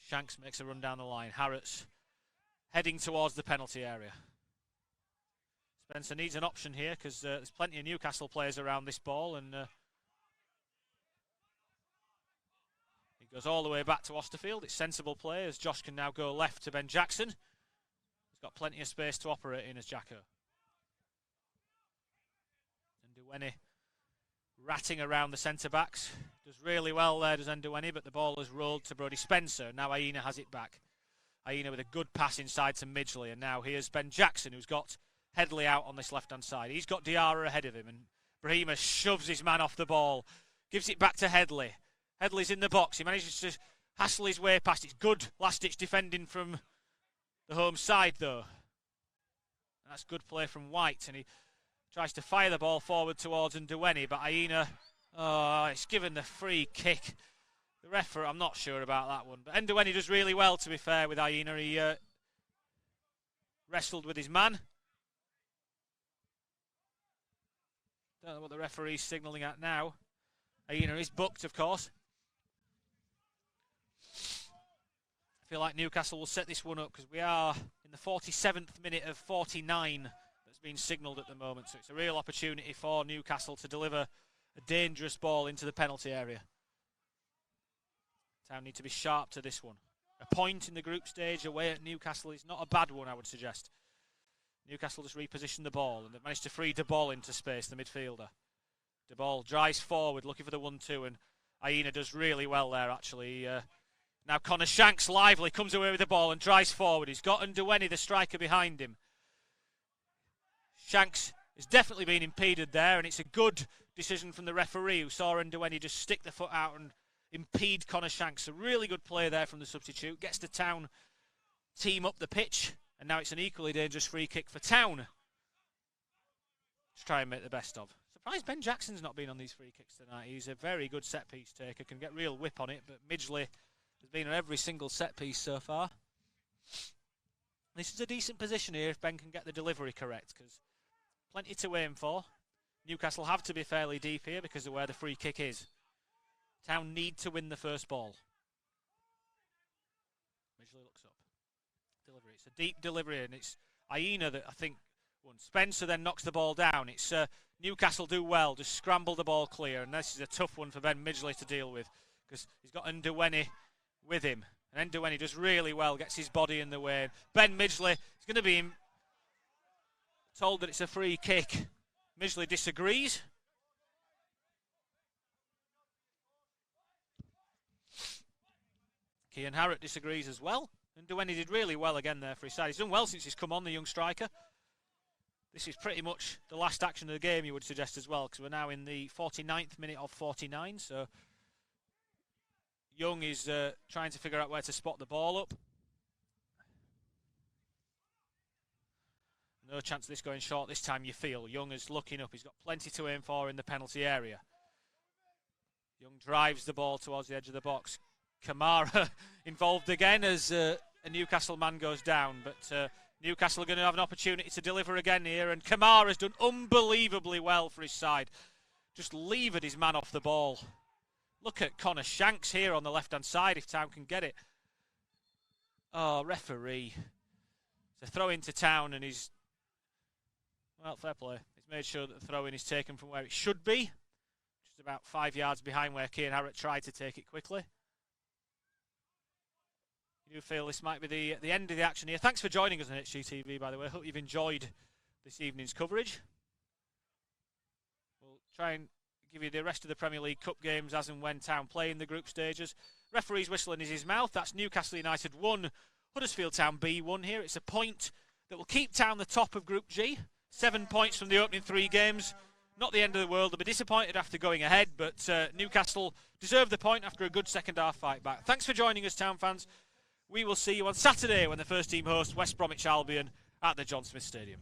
Shanks makes a run down the line. Harrott's heading towards the penalty area. Spencer needs an option here because there's plenty of Newcastle players around this ball, and he goes all the way back to Osterfield. It's sensible play as Josh can now go left to Ben Jackson. He's got plenty of space to operate in as Jacko. And Nduweni ratting around the centre-backs. Does really well there, does Nduweni, but the ball has rolled to Brodie Spencer. Now Aina has it back. Aina with a good pass inside to Midgley, and now here's Ben Jackson, who's got Headley out on this left-hand side. He's got Diarra ahead of him, and Brahima shoves his man off the ball, gives it back to Headley. Headley's in the box. He manages to hassle his way past. It's good last-ditch defending from the home side, though. And that's good play from White, and he tries to fire the ball forward towards Nduweni, but Aina, it's given the free kick. The referee, I'm not sure about that one. But Nduweni does really well, to be fair, with Aina. He wrestled with his man. Don't know what the referee's signalling at now. Aina is booked, of course. I feel like Newcastle will set this one up because we are in the 47th minute of 49 that's been signalled at the moment. So it's a real opportunity for Newcastle to deliver a dangerous ball into the penalty area. Town need to be sharp to this one. A point in the group stage away at Newcastle is not a bad one, I would suggest. Newcastle just repositioned the ball, and they've managed to free De Ball into space, the midfielder. De Ball drives forward, looking for the 1-2, and Aina does really well there, actually. Now Connor Shanks, lively, comes away with the ball and drives forward. He's got Nduweni, the striker, behind him. Shanks has definitely been impeded there, and it's a good decision from the referee, who saw Nduweni just stick the foot out and impede Connor Shanks. A really good play there from the substitute. Gets the Town team up the pitch. And now it's an equally dangerous free kick for Town to try and make the best of. Surprised Ben Jackson's not been on these free kicks tonight. He's a very good set-piece taker, can get real whip on it, but Midgley has been on every single set-piece so far. This is a decent position here if Ben can get the delivery correct, because plenty to aim for. Newcastle have to be fairly deep here because of where the free kick is. Town need to win the first ball. Midgley looks up. Delivery. It's a deep delivery, and it's Aina that I think won. Spencer then knocks the ball down. It's Newcastle do well, just scramble the ball clear, and this is a tough one for Ben Midgley to deal with because he's got Nduweni with him. And Nduweni does really well, gets his body in the way. Ben Midgley is going to be told that it's a free kick. Midgley disagrees. Cian Harrott disagrees as well. And Nduweni did really well again there for his side. He's done well since he's come on, the young striker. This is pretty much the last action of the game, you would suggest as well, because we're now in the 49th minute of 49. So Young is trying to figure out where to spot the ball up. No chance of this going short this time, you feel. Young is looking up. He's got plenty to aim for in the penalty area. Young drives the ball towards the edge of the box. Kamara involved again as a Newcastle man goes down, but Newcastle are going to have an opportunity to deliver again here, and Kamara has done unbelievably well for his side. Just levered his man off the ball. Look at Connor Shanks here on the left-hand side if Town can get it. Oh, referee. It's a throw into Town, and he's... Well, fair play. He's made sure that the throw-in is taken from where it should be. Just about 5 yards behind where Cian Harrott tried to take it quickly. You do feel this might be the end of the action here. Thanks for joining us on HGTV, by the way. Hope you've enjoyed this evening's coverage. We'll try and give you the rest of the Premier League Cup games as and when Town play in the group stages. Referee's whistling in his mouth. That's Newcastle United 1, Huddersfield Town B 1 here. It's a point that will keep Town the top of Group G. 7 points from the opening 3 games. Not the end of the world. They'll be disappointed after going ahead, but Newcastle deserve the point after a good second half fight back. Thanks for joining us, Town fans. We will see you on Saturday when the first team hosts West Bromwich Albion at the John Smith Stadium.